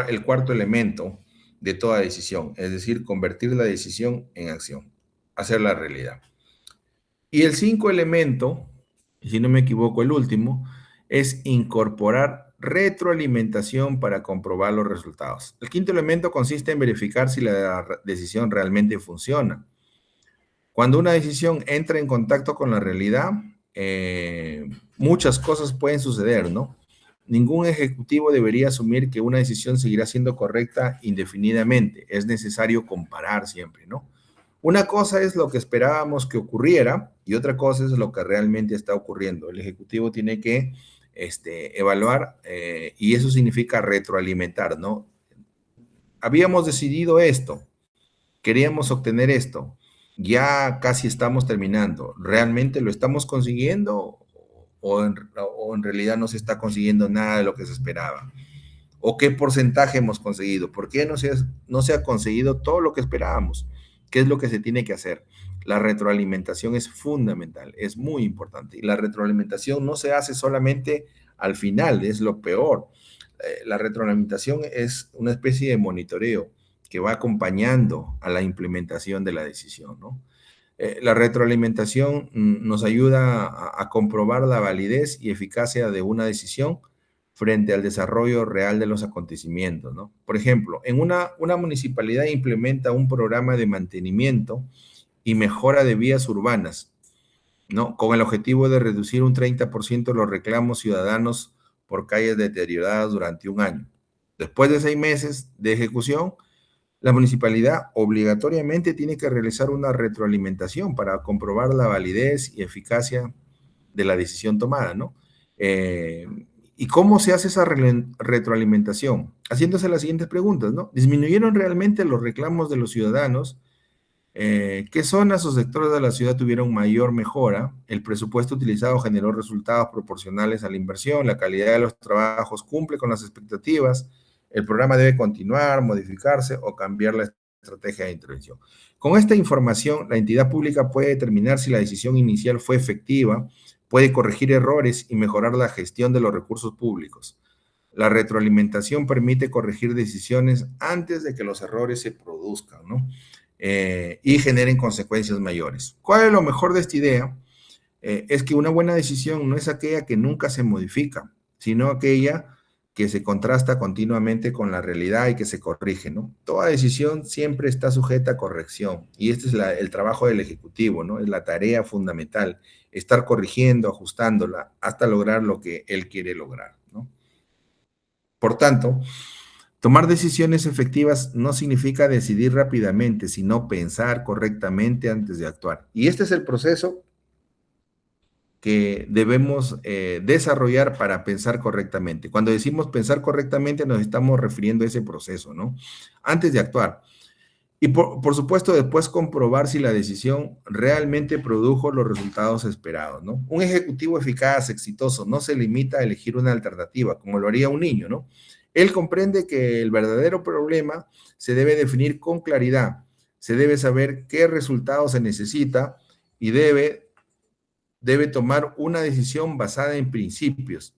el cuarto elemento de toda decisión, es decir, convertir la decisión en acción, hacerla realidad. Y el cinco elemento, y si no me equivoco, el último, es incorporar retroalimentación para comprobar los resultados. El quinto elemento consiste en verificar si la decisión realmente funciona. Cuando una decisión entra en contacto con la realidad, muchas cosas pueden suceder, ¿no? Ningún ejecutivo debería asumir que una decisión seguirá siendo correcta indefinidamente. Es necesario comparar siempre, ¿no? Una cosa es lo que esperábamos que ocurriera y otra cosa es lo que realmente está ocurriendo. El ejecutivo tiene que evaluar y eso significa retroalimentar, ¿no? Habíamos decidido esto, queríamos obtener esto, ya casi estamos terminando. ¿Realmente lo estamos consiguiendo o en realidad no se está consiguiendo nada de lo que se esperaba? ¿O qué porcentaje hemos conseguido? ¿Por qué no se ha conseguido todo lo que esperábamos? ¿Qué es lo que se tiene que hacer? La retroalimentación es fundamental, es muy importante. Y la retroalimentación no se hace solamente al final, es lo peor. La retroalimentación es una especie de monitoreo que va acompañando a la implementación de la decisión, ¿no? La retroalimentación nos ayuda a comprobar la validez y eficacia de una decisión frente al desarrollo real de los acontecimientos, ¿no? Por ejemplo, en una municipalidad implementa un programa de mantenimiento y mejora de vías urbanas, ¿no? Con el objetivo de reducir un 30% los reclamos ciudadanos por calles deterioradas durante un año. Después de 6 meses de ejecución, la municipalidad obligatoriamente tiene que realizar una retroalimentación para comprobar la validez y eficacia de la decisión tomada, ¿no? Eh, ¿Y cómo se hace esa retroalimentación? Haciéndose las siguientes preguntas, ¿no? ¿Disminuyeron realmente los reclamos de los ciudadanos? ¿Qué zonas o sectores de la ciudad tuvieron mayor mejora? ¿El presupuesto utilizado generó resultados proporcionales a la inversión? ¿La calidad de los trabajos cumple con las expectativas? ¿El programa debe continuar, modificarse o cambiar la estrategia de intervención? Con esta información, la entidad pública puede determinar si la decisión inicial fue efectiva, puede corregir errores y mejorar la gestión de los recursos públicos. La retroalimentación permite corregir decisiones antes de que los errores se produzcan, ¿no? Y generen consecuencias mayores. ¿Cuál es lo mejor de esta idea? Es que una buena decisión no es aquella que nunca se modifica, sino aquella que se contrasta continuamente con la realidad y que se corrige, ¿no? Toda decisión siempre está sujeta a corrección y este es el trabajo del ejecutivo, ¿no? Es la tarea fundamental, estar corrigiendo, ajustándola hasta lograr lo que él quiere lograr, ¿no? Por tanto, tomar decisiones efectivas no significa decidir rápidamente, sino pensar correctamente antes de actuar. Y este es el proceso que debemos desarrollar para pensar correctamente. Cuando decimos pensar correctamente, nos estamos refiriendo a ese proceso, ¿no? Antes de actuar. Y por supuesto, después comprobar si la decisión realmente produjo los resultados esperados, ¿no? Un ejecutivo eficaz, exitoso, no se limita a elegir una alternativa, como lo haría un niño, ¿no? Él comprende que el verdadero problema se debe definir con claridad, se debe saber qué resultado se necesita y debe debe tomar una decisión basada en principios,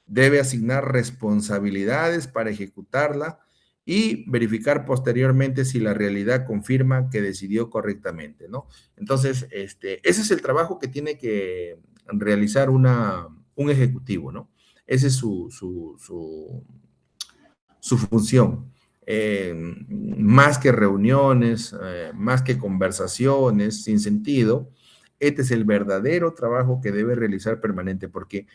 debe asignar responsabilidades para ejecutarla y verificar posteriormente si la realidad confirma que decidió correctamente, ¿no? Entonces, ese es el trabajo que tiene que realizar un ejecutivo, ¿no? Ese es su función. Más que reuniones, más que conversaciones sin sentido, este es el verdadero trabajo que debe realizar permanente, porque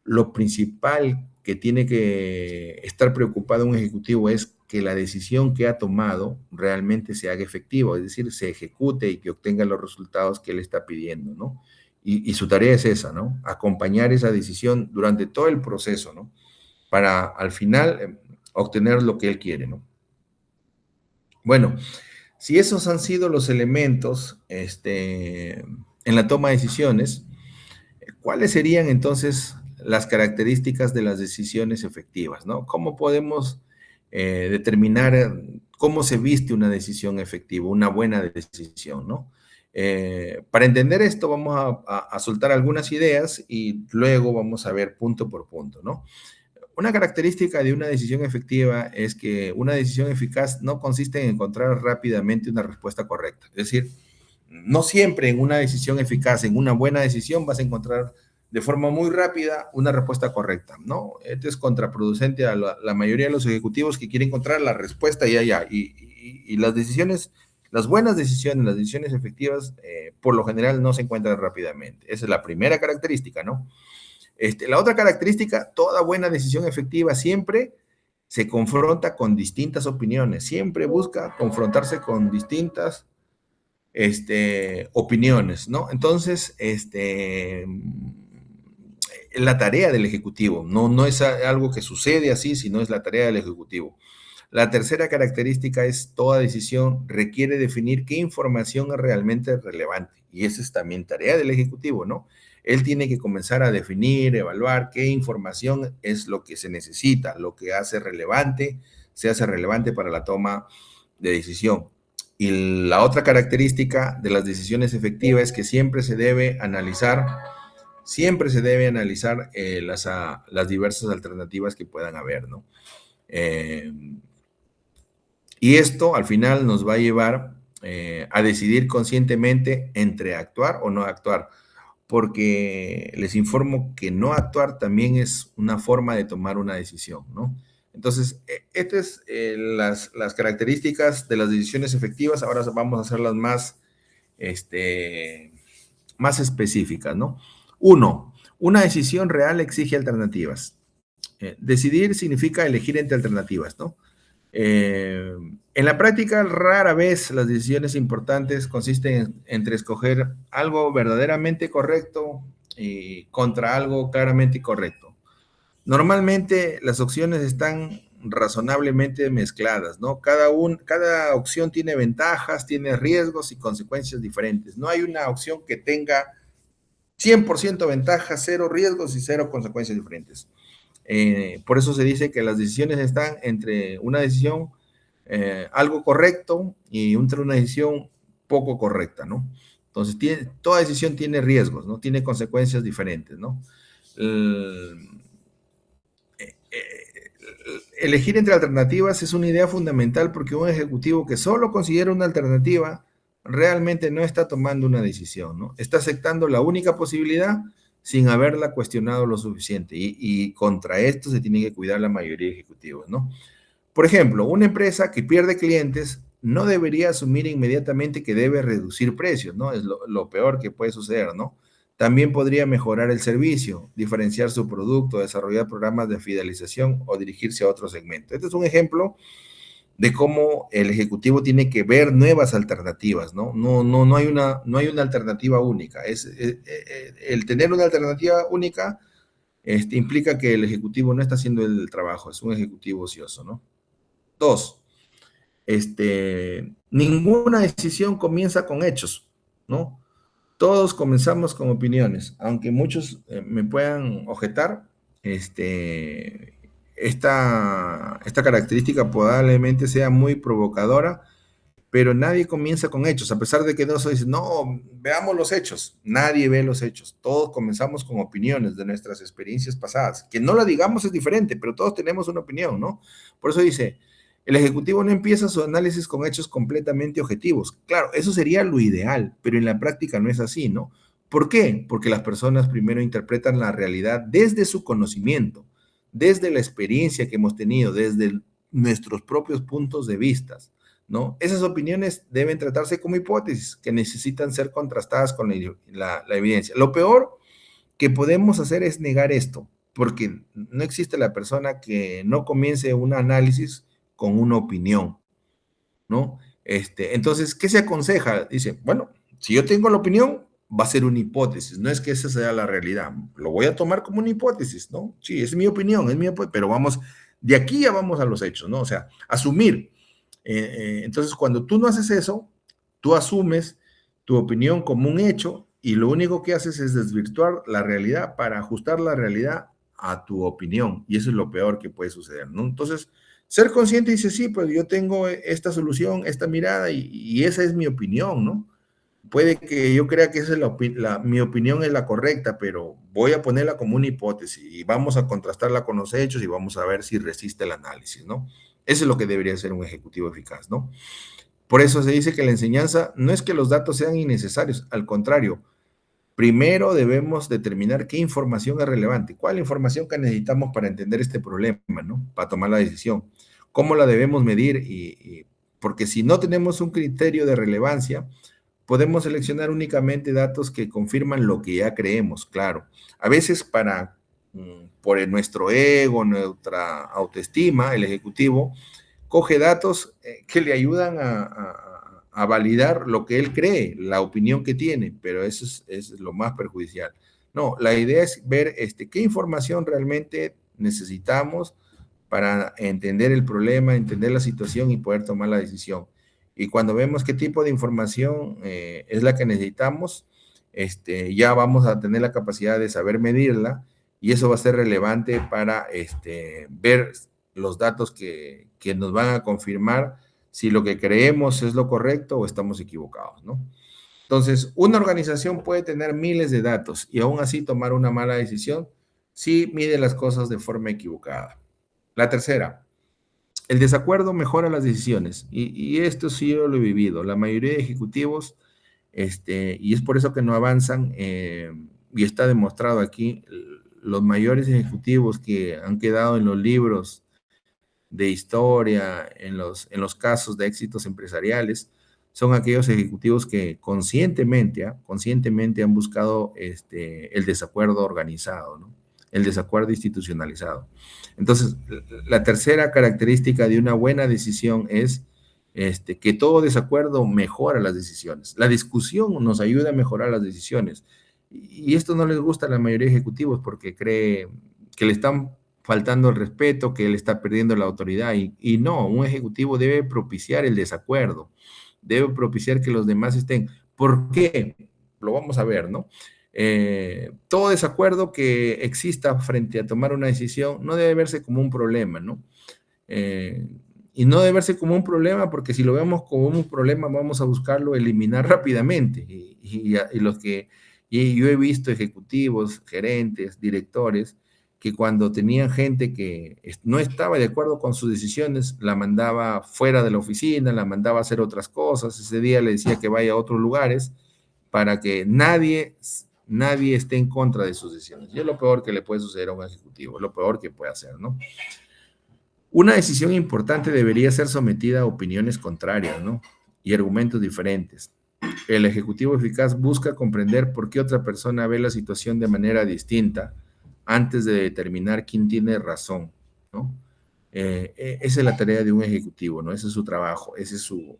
lo principal que tiene que estar preocupado un ejecutivo es que la decisión que ha tomado realmente se haga efectiva, es decir, se ejecute y que obtenga los resultados que él está pidiendo, ¿no? Y su tarea es esa, ¿no? Acompañar esa decisión durante todo el proceso, ¿no? Para al final obtener lo que él quiere, ¿no? Bueno, si esos han sido los elementos en la toma de decisiones, ¿cuáles serían entonces las características de las decisiones efectivas, ¿no? ¿Cómo podemos determinar cómo se viste una decisión efectiva, una buena decisión, ¿no? Para entender esto vamos a soltar algunas ideas y luego vamos a ver punto por punto, ¿no? Una característica de una decisión efectiva es que una decisión eficaz no consiste en encontrar rápidamente una respuesta correcta. Es decir, no siempre en una decisión eficaz, en una buena decisión, vas a encontrar de forma muy rápida una respuesta correcta, ¿no? Esto es contraproducente a la mayoría de los ejecutivos que quieren encontrar la respuesta ya, ya. Y las decisiones, las buenas decisiones, las decisiones efectivas, por lo general no se encuentran rápidamente. Esa es la primera característica, ¿no? La otra característica, toda buena decisión efectiva siempre se confronta con distintas opiniones, siempre busca confrontarse con distintas opiniones, ¿no? Entonces, la tarea del Ejecutivo, no es algo que sucede así, sino es la tarea del Ejecutivo. La tercera característica es toda decisión requiere definir qué información es realmente relevante y esa es también tarea del Ejecutivo, ¿no? Él tiene que comenzar a definir, evaluar qué información es lo que se necesita, lo que se hace relevante para la toma de decisión. Y la otra característica de las decisiones efectivas es que siempre se debe analizar las diversas alternativas que puedan haber, ¿no? Eh, y esto al final nos va a llevar a decidir conscientemente entre actuar o no actuar, porque les informo que no actuar también es una forma de tomar una decisión, ¿no? Entonces, estas es las características de las decisiones efectivas. Ahora vamos a hacerlas más específicas, ¿no? Uno, una decisión real exige alternativas. Decidir significa elegir entre alternativas, ¿no? Eh, en la práctica, rara vez las decisiones importantes consisten entre escoger algo verdaderamente correcto y contra algo claramente incorrecto. Normalmente las opciones están razonablemente mezcladas, ¿no? Cada opción tiene ventajas, tiene riesgos y consecuencias diferentes. No hay una opción que tenga 100% ventajas, cero riesgos y cero consecuencias diferentes. Por eso se dice que las decisiones están entre una decisión algo correcto y entre una decisión poco correcta, ¿no? Entonces, toda decisión tiene riesgos, ¿no? Tiene consecuencias diferentes, ¿no? El, Elegir entre alternativas es una idea fundamental porque un ejecutivo que solo considera una alternativa realmente no está tomando una decisión, ¿no? Está aceptando la única posibilidad sin haberla cuestionado lo suficiente y contra esto se tiene que cuidar la mayoría de ejecutivos, ¿no? Por ejemplo, una empresa que pierde clientes no debería asumir inmediatamente que debe reducir precios, ¿no? Es lo peor que puede suceder, ¿no? También podría mejorar el servicio, diferenciar su producto, desarrollar programas de fidelización o dirigirse a otro segmento. Este es un ejemplo de cómo el ejecutivo tiene que ver nuevas alternativas, ¿no? No hay una alternativa única. El tener una alternativa única implica que el ejecutivo no está haciendo el trabajo, es un ejecutivo ocioso, ¿no? Dos, ninguna decisión comienza con hechos, ¿no? Todos comenzamos con opiniones, aunque muchos me puedan objetar, esta característica probablemente sea muy provocadora, pero nadie comienza con hechos, a pesar de que todos dicen, no, veamos los hechos. Nadie ve los hechos. Todos comenzamos con opiniones de nuestras experiencias pasadas. Que no la digamos es diferente, pero todos tenemos una opinión, ¿no? Por eso dice, el ejecutivo no empieza su análisis con hechos completamente objetivos. Claro, eso sería lo ideal, pero en la práctica no es así, ¿no? ¿Por qué? Porque las personas primero interpretan la realidad desde su conocimiento, desde la experiencia que hemos tenido, desde nuestros propios puntos de vista, ¿no? Esas opiniones deben tratarse como hipótesis que necesitan ser contrastadas con la evidencia. Lo peor que podemos hacer es negar esto, porque no existe la persona que no comience un análisis con una opinión, ¿no? Entonces, ¿qué se aconseja? Dice, bueno, si yo tengo la opinión, va a ser una hipótesis, no es que esa sea la realidad, lo voy a tomar como una hipótesis, ¿no? Sí, es mi opinión, pero vamos, de aquí ya vamos a los hechos, ¿no? O sea, asumir. Entonces, cuando tú no haces eso, tú asumes tu opinión como un hecho y lo único que haces es desvirtuar la realidad para ajustar la realidad a tu opinión. Y eso es lo peor que puede suceder, ¿no? Entonces, ser consciente dice, sí, pues yo tengo esta solución, esta mirada y esa es mi opinión, ¿no? Puede que yo crea que esa es mi opinión es la correcta, pero voy a ponerla como una hipótesis y vamos a contrastarla con los hechos y vamos a ver si resiste el análisis, ¿no? Eso es lo que debería ser un ejecutivo eficaz, ¿no? Por eso se dice que la enseñanza no es que los datos sean innecesarios, al contrario, primero debemos determinar qué información es relevante, cuál información que necesitamos para entender este problema, ¿no? Para tomar la decisión, cómo la debemos medir porque si no tenemos un criterio de relevancia, podemos seleccionar únicamente datos que confirman lo que ya creemos, claro. A veces por nuestro ego, nuestra autoestima, el ejecutivo coge datos que le ayudan a validar lo que él cree, la opinión que tiene, pero eso es lo más perjudicial. No, la idea es ver qué información realmente necesitamos para entender el problema, entender la situación y poder tomar la decisión. Y cuando vemos qué tipo de información es la que necesitamos, ya vamos a tener la capacidad de saber medirla y eso va a ser relevante para ver los datos que nos van a confirmar si lo que creemos es lo correcto o estamos equivocados, ¿no? Entonces, una organización puede tener miles de datos y aún así tomar una mala decisión si mide las cosas de forma equivocada. La tercera, el desacuerdo mejora las decisiones y esto sí yo lo he vivido. La mayoría de ejecutivos, y es por eso que no avanzan, y está demostrado aquí, los mayores ejecutivos que han quedado en los libros de historia, en los casos de éxitos empresariales, son aquellos ejecutivos que conscientemente han buscado el desacuerdo organizado, ¿no? El desacuerdo institucionalizado. Entonces, la tercera característica de una buena decisión es que todo desacuerdo mejora las decisiones. La discusión nos ayuda a mejorar las decisiones. Y esto no les gusta a la mayoría de ejecutivos porque cree que le están faltando el respeto, que él está perdiendo la autoridad. Y no, un ejecutivo debe propiciar el desacuerdo, debe propiciar que los demás estén. ¿Por qué? Lo vamos a ver, ¿no? Todo desacuerdo que exista frente a tomar una decisión no debe verse como un problema, ¿no? Eh, y no debe verse como un problema porque si lo vemos como un problema vamos a buscarlo eliminar rápidamente. Y yo he visto ejecutivos, gerentes, directores que cuando tenían gente que no estaba de acuerdo con sus decisiones, la mandaba fuera de la oficina, la mandaba a hacer otras cosas, ese día le decía que vaya a otros lugares para que nadie esté en contra de sus decisiones. Y es lo peor que le puede suceder a un ejecutivo, lo peor que puede hacer, ¿no? Una decisión importante debería ser sometida a opiniones contrarias, ¿no? Y argumentos diferentes. El ejecutivo eficaz busca comprender por qué otra persona ve la situación de manera distinta antes de determinar quién tiene razón, ¿no? Esa es la tarea de un ejecutivo, ¿no? Ese es su trabajo, ese es su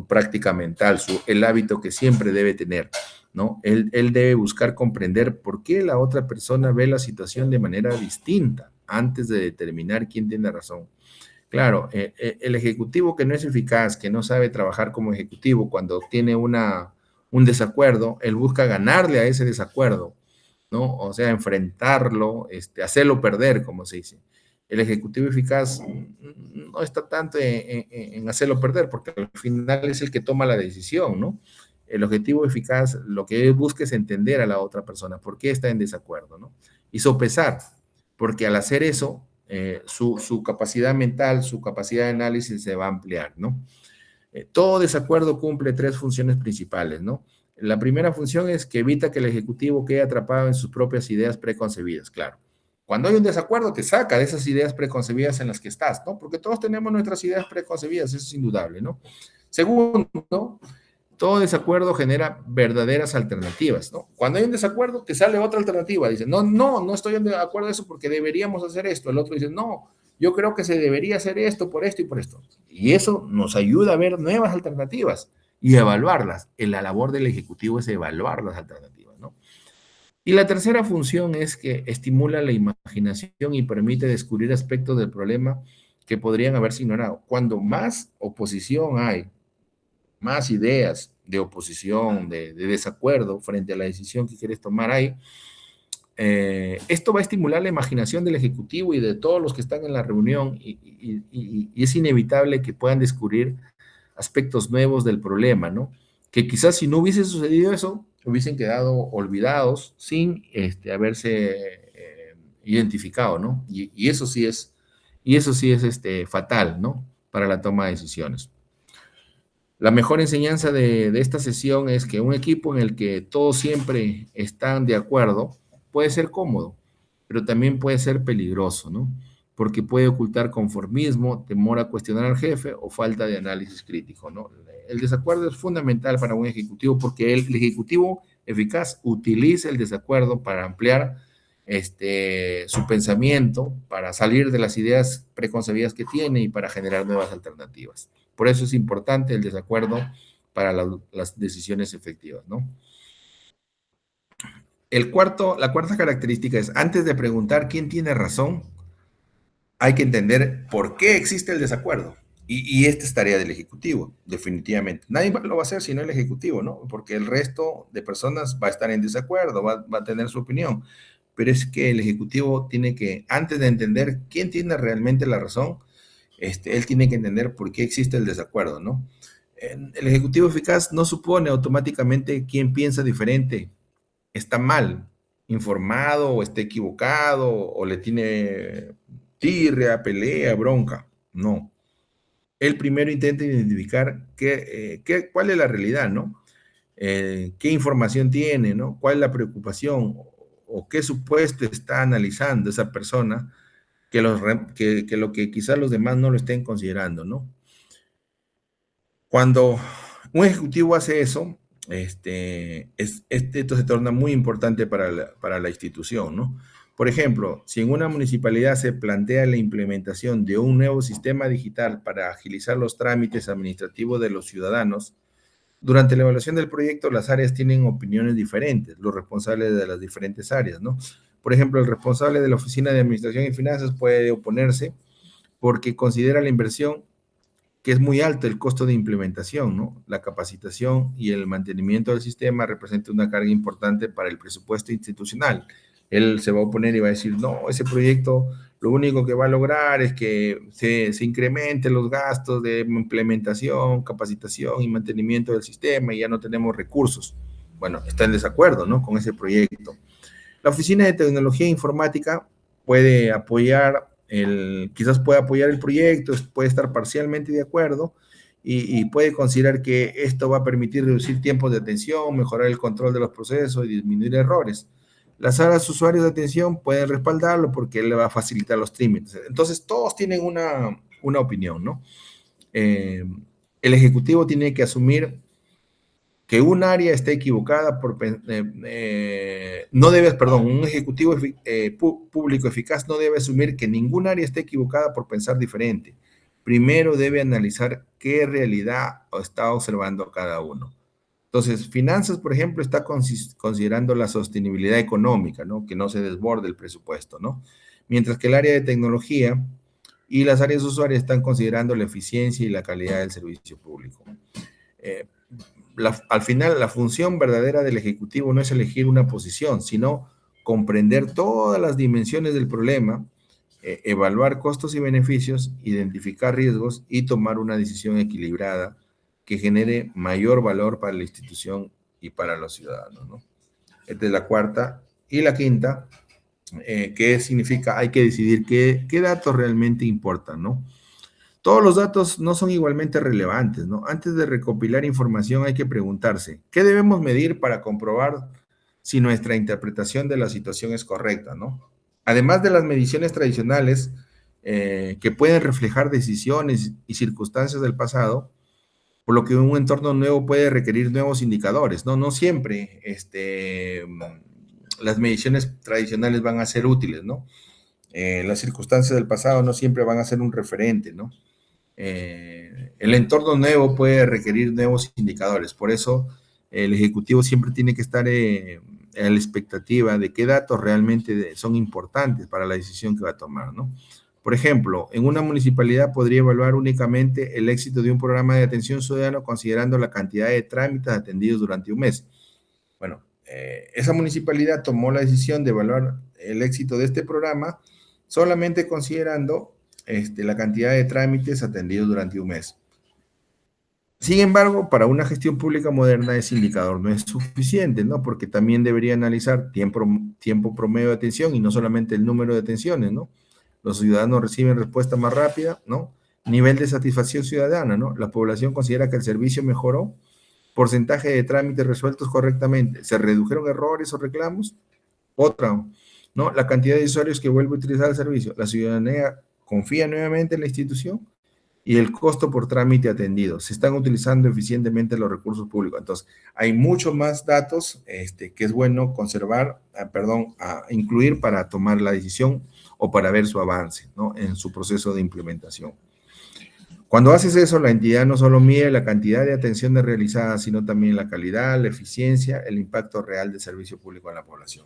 práctica mental, el hábito que siempre debe tener, ¿no? Él debe buscar comprender por qué la otra persona ve la situación de manera distinta antes de determinar quién tiene razón. Claro, el ejecutivo que no es eficaz, que no sabe trabajar como ejecutivo, cuando tiene un desacuerdo, él busca ganarle a ese desacuerdo, ¿no? O sea, enfrentarlo, hacerlo perder, como se dice. el ejecutivo eficaz no está tanto en hacerlo perder, porque al final es el que toma la decisión, ¿no? El objetivo eficaz, lo que él busca es entender a la otra persona, por qué está en desacuerdo, ¿no? Y sopesar, porque al hacer eso, su capacidad mental, su capacidad de análisis se va a ampliar, ¿no? Todo desacuerdo cumple tres funciones principales, ¿no? La primera función es que evita que el ejecutivo quede atrapado en sus propias ideas preconcebidas, claro. Cuando hay un desacuerdo, te saca de esas ideas preconcebidas en las que estás, ¿no? Porque todos tenemos nuestras ideas preconcebidas, eso es indudable, ¿no? Segundo, todo desacuerdo genera verdaderas alternativas, ¿no? Cuando hay un desacuerdo, te sale otra alternativa. Dice, no estoy de acuerdo con eso porque deberíamos hacer esto. El otro dice, no, yo creo que se debería hacer esto por esto y por esto. Y eso nos ayuda a ver nuevas alternativas y evaluarlas. La labor del ejecutivo es evaluar las alternativas, ¿no? Y la tercera función es que estimula la imaginación y permite descubrir aspectos del problema que podrían haberse ignorado. Cuando más oposición hay, más ideas de oposición, de desacuerdo frente a la decisión que quieres tomar ahí, esto va a estimular la imaginación del ejecutivo y de todos los que están en la reunión y es inevitable que puedan descubrir aspectos nuevos del problema, ¿no? Que quizás si no hubiese sucedido eso, hubiesen quedado olvidados sin haberse identificado, ¿no? Y eso sí es fatal, ¿no? Para la toma de decisiones. La mejor enseñanza de esta sesión es que un equipo en el que todos siempre están de acuerdo puede ser cómodo, pero también puede ser peligroso, ¿no? Porque puede ocultar conformismo, temor a cuestionar al jefe o falta de análisis crítico, ¿no? El desacuerdo es fundamental para un ejecutivo porque el ejecutivo eficaz utiliza el desacuerdo para ampliar su pensamiento, para salir de las ideas preconcebidas que tiene y para generar nuevas alternativas. Por eso es importante el desacuerdo para las decisiones efectivas, ¿no? La cuarta característica es, antes de preguntar quién tiene razón, hay que entender por qué existe el desacuerdo. Y esta es tarea del Ejecutivo, definitivamente. Nadie lo va a hacer sino el Ejecutivo, ¿no? Porque el resto de personas va a estar en desacuerdo, va a tener su opinión. Pero es que el Ejecutivo tiene que, antes de entender quién tiene realmente la razón, él tiene que entender por qué existe el desacuerdo, ¿no? El Ejecutivo eficaz no supone automáticamente quién piensa diferente está mal, informado o está equivocado o le tiene tirria, pelea, bronca. No. Él primero intenta identificar cuál es la realidad, ¿no? Qué información tiene, ¿no? ¿Cuál es la preocupación o qué supuesto está analizando esa persona que lo que quizás los demás no lo estén considerando, ¿no? Cuando un ejecutivo hace eso, esto se torna muy importante para la institución, ¿no? Por ejemplo, si en una municipalidad se plantea la implementación de un nuevo sistema digital para agilizar los trámites administrativos de los ciudadanos, durante la evaluación del proyecto las áreas tienen opiniones diferentes, los responsables de las diferentes áreas, ¿no? Por ejemplo, el responsable de la Oficina de Administración y Finanzas puede oponerse porque considera la inversión que es muy alto el costo de implementación, ¿no? La capacitación y el mantenimiento del sistema representa una carga importante para el presupuesto institucional. Él se va a oponer y va a decir, no, ese proyecto lo único que va a lograr es que se incrementen los gastos de implementación, capacitación y mantenimiento del sistema y ya no tenemos recursos. Bueno, está en desacuerdo, ¿no? Con ese proyecto. La Oficina de Tecnología e Informática puede apoyar quizás puede apoyar el proyecto, puede estar parcialmente de acuerdo y puede considerar que esto va a permitir reducir tiempos de atención, mejorar el control de los procesos y disminuir errores. Las áreas usuarios de atención pueden respaldarlo porque él le va a facilitar los trámites. Entonces, todos tienen una opinión, ¿no? El ejecutivo tiene que asumir que un área esté equivocada no debe, perdón, un ejecutivo público eficaz no debe asumir que ningún área esté equivocada por pensar diferente. Primero debe analizar qué realidad está observando cada uno. Entonces, finanzas, por ejemplo, está considerando la sostenibilidad económica, ¿no? Que no se desborde el presupuesto, ¿no? Mientras que el área de tecnología y las áreas usuarias están considerando la eficiencia y la calidad del servicio público. Eh, al final, la función verdadera del Ejecutivo no es elegir una posición, sino comprender todas las dimensiones del problema evaluar costos y beneficios, identificar riesgos y tomar una decisión equilibrada que genere mayor valor para la institución y para los ciudadanos, ¿no? Esta es la cuarta. Y la quinta, ¿qué significa? Hay que decidir qué datos realmente importan, ¿no? Todos los datos no son igualmente relevantes, ¿no? Antes de recopilar información hay que preguntarse, ¿qué debemos medir para comprobar si nuestra interpretación de la situación es correcta, ¿no? Además de las mediciones tradicionales que pueden reflejar decisiones y circunstancias del pasado, por lo que un entorno nuevo puede requerir nuevos indicadores, ¿no? No siempre las mediciones tradicionales van a ser útiles, ¿no? Las circunstancias del pasado no siempre van a ser un referente, ¿no? El entorno nuevo puede requerir nuevos indicadores, por eso el ejecutivo siempre tiene que estar a la expectativa de qué datos realmente son importantes para la decisión que va a tomar, ¿no? Por ejemplo, en una municipalidad podría evaluar únicamente el éxito de un programa de atención ciudadana considerando la cantidad de trámites atendidos durante un mes. Bueno, esa municipalidad tomó la decisión de evaluar el éxito de este programa solamente considerando la cantidad de trámites atendidos durante un mes. Sin embargo, para una gestión pública moderna ese indicador no es suficiente, ¿no? Porque también debería analizar tiempo promedio de atención y no solamente el número de atenciones, ¿no? Los ciudadanos reciben respuesta más rápida, ¿no? Nivel de satisfacción ciudadana, ¿no? La población considera que el servicio mejoró, porcentaje de trámites resueltos correctamente, se redujeron errores o reclamos. Otra, ¿no? La cantidad de usuarios que vuelve a utilizar el servicio. La ciudadanía confía nuevamente en la institución y el costo por trámite atendido. Se están utilizando eficientemente los recursos públicos. Entonces, hay muchos más datos que es bueno conservar, incluir para tomar la decisión o para ver su avance, ¿no? En su proceso de implementación. Cuando haces eso, la entidad no solo mide la cantidad de atenciones realizadas, sino también la calidad, la eficiencia, el impacto real del servicio público en la población.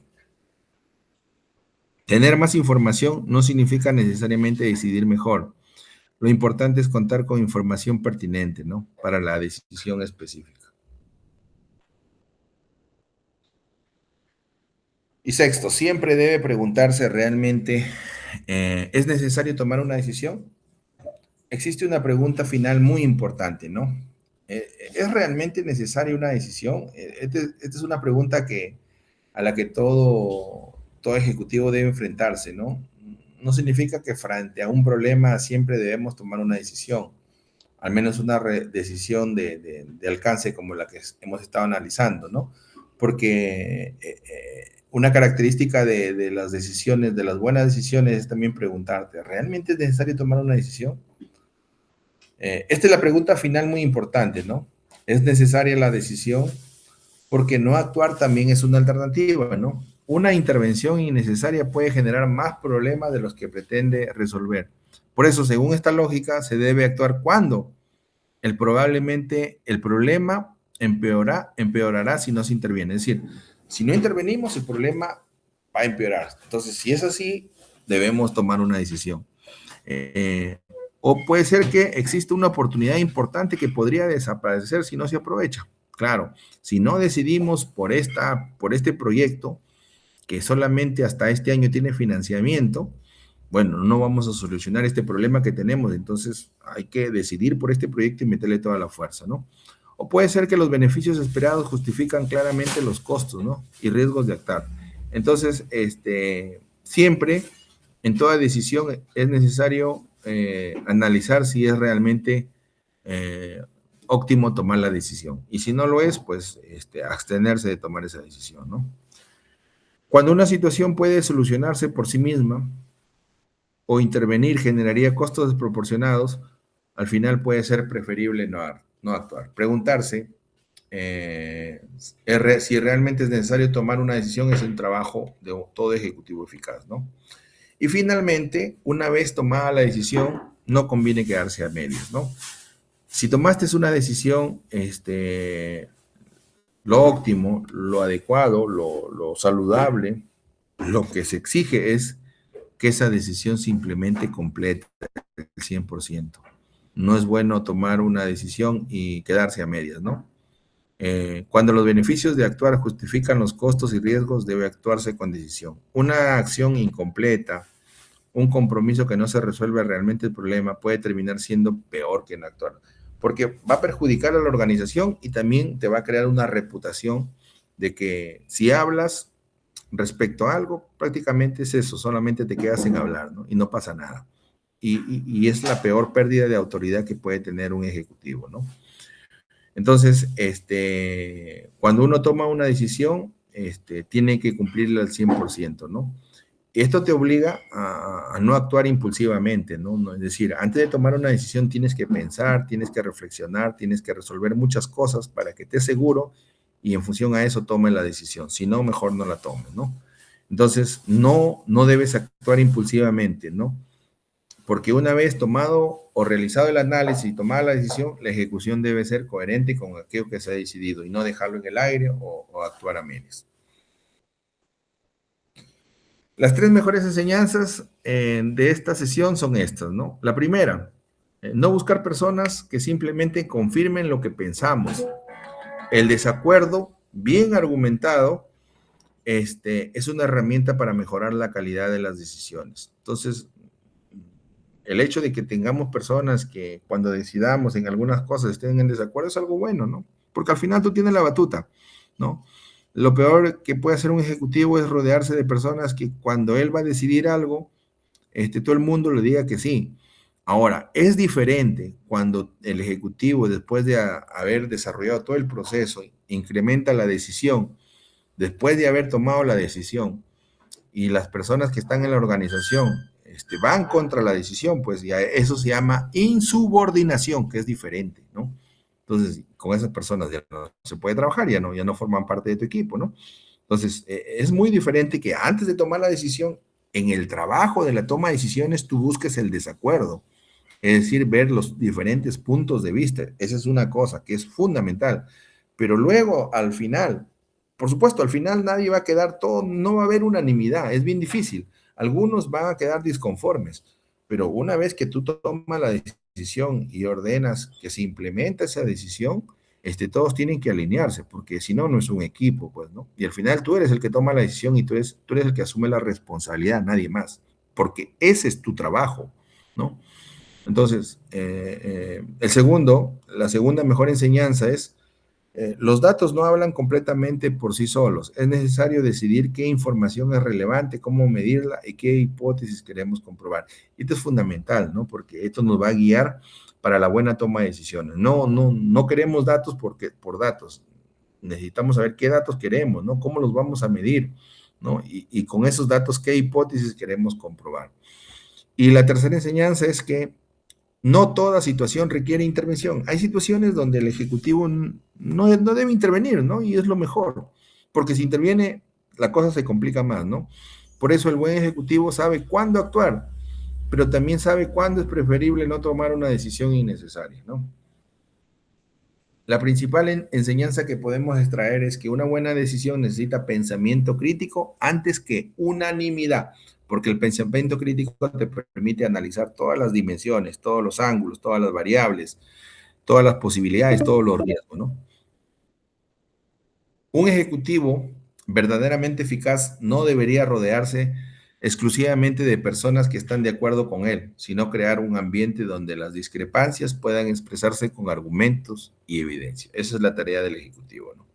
Tener más información no significa necesariamente decidir mejor. Lo importante es contar con información pertinente, ¿no? Para la decisión específica. Y sexto, siempre debe preguntarse realmente, ¿es necesario tomar una decisión? Existe una pregunta final muy importante, ¿no? ¿Es realmente necesaria una decisión? Esta es una pregunta a la que todo ejecutivo debe enfrentarse, ¿no? No significa que frente a un problema siempre debemos tomar una decisión, al menos una decisión de alcance como la que hemos estado analizando, ¿no? Porque una característica de las decisiones, de las buenas decisiones, es también preguntarte, ¿realmente es necesario tomar una decisión? Esta es la pregunta final muy importante, ¿no? ¿Es necesaria la decisión? Porque no actuar también es una alternativa, ¿no? Una intervención innecesaria puede generar más problemas de los que pretende resolver. Por eso, según esta lógica, se debe actuar cuando probablemente el problema empeorará si no se interviene. Es decir, si no intervenimos, el problema va a empeorar. Entonces, si es así, debemos tomar una decisión. O puede ser que exista una oportunidad importante que podría desaparecer si no se aprovecha. Claro, si no decidimos por este proyecto, que solamente hasta este año tiene financiamiento, bueno, no vamos a solucionar este problema que tenemos, entonces hay que decidir por este proyecto y meterle toda la fuerza, ¿no? O puede ser que los beneficios esperados justifican claramente los costos, ¿no? Y riesgos de actuar. Entonces, siempre en toda decisión es necesario analizar si es realmente óptimo tomar la decisión. Y si no lo es, pues abstenerse de tomar esa decisión, ¿no? Cuando una situación puede solucionarse por sí misma o intervenir generaría costos desproporcionados, al final puede ser preferible no actuar. Preguntarse si realmente es necesario tomar una decisión es un trabajo de todo ejecutivo eficaz, ¿no? Y finalmente, una vez tomada la decisión, no conviene quedarse a medias, ¿no? Si tomaste una decisión, lo óptimo, lo adecuado, lo saludable, lo que se exige es que esa decisión se implemente completa, el 100%. No es bueno tomar una decisión y quedarse a medias, ¿no? Cuando los beneficios de actuar justifican los costos y riesgos, debe actuarse con decisión. Una acción incompleta un compromiso que no se resuelve realmente el problema puede terminar siendo peor que no actuar, porque va a perjudicar a la organización y también te va a crear una reputación de que si hablas respecto a algo, prácticamente es eso, solamente te quedas sin hablar, ¿no? Y no pasa nada. Y es la peor pérdida de autoridad que puede tener un ejecutivo, ¿no? Entonces, cuando uno toma una decisión, tiene que cumplirla al 100%, ¿no? Esto te obliga a no actuar impulsivamente, ¿no? Es decir, antes de tomar una decisión tienes que pensar, tienes que reflexionar, tienes que resolver muchas cosas para que estés seguro y en función a eso tome la decisión. Si no, mejor no la tomes, ¿no? Entonces, no debes actuar impulsivamente, ¿no? Porque una vez tomado o realizado el análisis y tomada la decisión, la ejecución debe ser coherente con aquello que se ha decidido y no dejarlo en el aire o actuar a medias. Las tres mejores enseñanzas de esta sesión son estas, ¿no? La primera, no buscar personas que simplemente confirmen lo que pensamos. El desacuerdo bien argumentado es una herramienta para mejorar la calidad de las decisiones. Entonces, el hecho de que tengamos personas que cuando decidamos en algunas cosas estén en desacuerdo es algo bueno, ¿no? Porque al final tú tienes la batuta, ¿no? Lo peor que puede hacer un ejecutivo es rodearse de personas que cuando él va a decidir algo, todo el mundo le diga que sí. Ahora, es diferente cuando el ejecutivo, después de haber desarrollado todo el proceso, incrementa la decisión, después de haber tomado la decisión, y las personas que están en la organización van contra la decisión, pues ya eso se llama insubordinación, que es diferente, ¿no? Entonces, con esas personas ya no se puede trabajar, ya no forman parte de tu equipo, ¿no? Entonces, es muy diferente que antes de tomar la decisión, en el trabajo de la toma de decisiones, tú busques el desacuerdo, es decir, ver los diferentes puntos de vista. Esa es una cosa que es fundamental. Pero luego, al final, por supuesto, al final nadie va a quedar todo, no va a haber unanimidad, es bien difícil. Algunos van a quedar disconformes, pero una vez que tú tomas la decisión y ordenas que se implementa esa decisión, todos tienen que alinearse, porque si no, no es un equipo, pues, ¿no? Y al final tú eres el que toma la decisión y tú eres el que asume la responsabilidad, nadie más, porque ese es tu trabajo, ¿no? Entonces, la segunda mejor enseñanza es, los datos no hablan completamente por sí solos. Es necesario decidir qué información es relevante, cómo medirla y qué hipótesis queremos comprobar. Esto es fundamental, ¿no? Porque esto nos va a guiar para la buena toma de decisiones. No queremos datos por datos. Necesitamos saber qué datos queremos, ¿no? Cómo los vamos a medir, ¿no? Y con esos datos, qué hipótesis queremos comprobar. Y la tercera enseñanza es que no toda situación requiere intervención. Hay situaciones donde el ejecutivo no debe intervenir, ¿no? Y es lo mejor, porque si interviene, la cosa se complica más, ¿no? Por eso el buen ejecutivo sabe cuándo actuar, pero también sabe cuándo es preferible no tomar una decisión innecesaria, ¿no? La principal enseñanza que podemos extraer es que una buena decisión necesita pensamiento crítico antes que unanimidad, porque el pensamiento crítico te permite analizar todas las dimensiones, todos los ángulos, todas las variables, todas las posibilidades, todos los riesgos, ¿no? Un ejecutivo verdaderamente eficaz no debería rodearse exclusivamente de personas que están de acuerdo con él, sino crear un ambiente donde las discrepancias puedan expresarse con argumentos y evidencia. Esa es la tarea del ejecutivo, ¿no?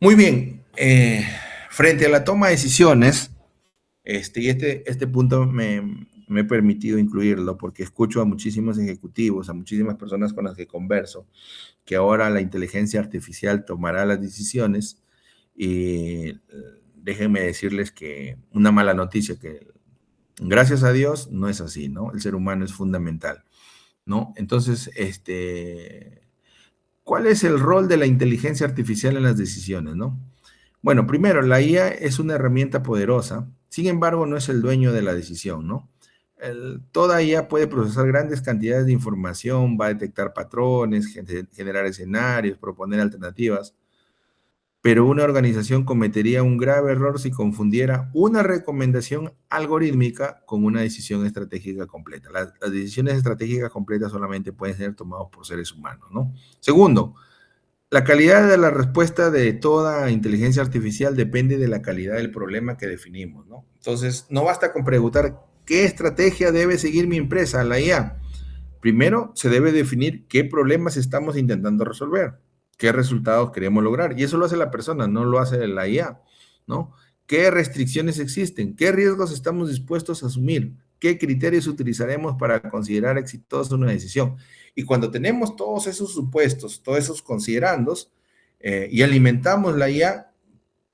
Muy bien, frente a la toma de decisiones, este punto me he permitido incluirlo porque escucho a muchísimos ejecutivos, a muchísimas personas con las que converso, que ahora la inteligencia artificial tomará las decisiones y déjenme decirles que una mala noticia, que gracias a Dios no es así, ¿no? El ser humano es fundamental, ¿no? Entonces, ¿cuál es el rol de la inteligencia artificial en las decisiones, no? Bueno, primero, la IA es una herramienta poderosa, sin embargo, no es el dueño de la decisión, ¿no? Toda IA puede procesar grandes cantidades de información, va a detectar patrones, generar escenarios, proponer alternativas, pero una organización cometería un grave error si confundiera una recomendación algorítmica con una decisión estratégica completa. Las decisiones estratégicas completas solamente pueden ser tomadas por seres humanos, ¿no? Segundo, La calidad de la respuesta de toda inteligencia artificial depende de la calidad del problema que definimos, ¿no? Entonces, no basta con preguntar qué estrategia debe seguir mi empresa, la IA. Primero, se debe definir qué problemas estamos intentando resolver, qué resultados queremos lograr. Y eso lo hace la persona, no lo hace la IA, ¿no? ¿Qué restricciones existen? ¿Qué riesgos estamos dispuestos a asumir? ¿Qué criterios utilizaremos para considerar exitosa una decisión? Y cuando tenemos todos esos supuestos, todos esos considerandos, y alimentamos la IA,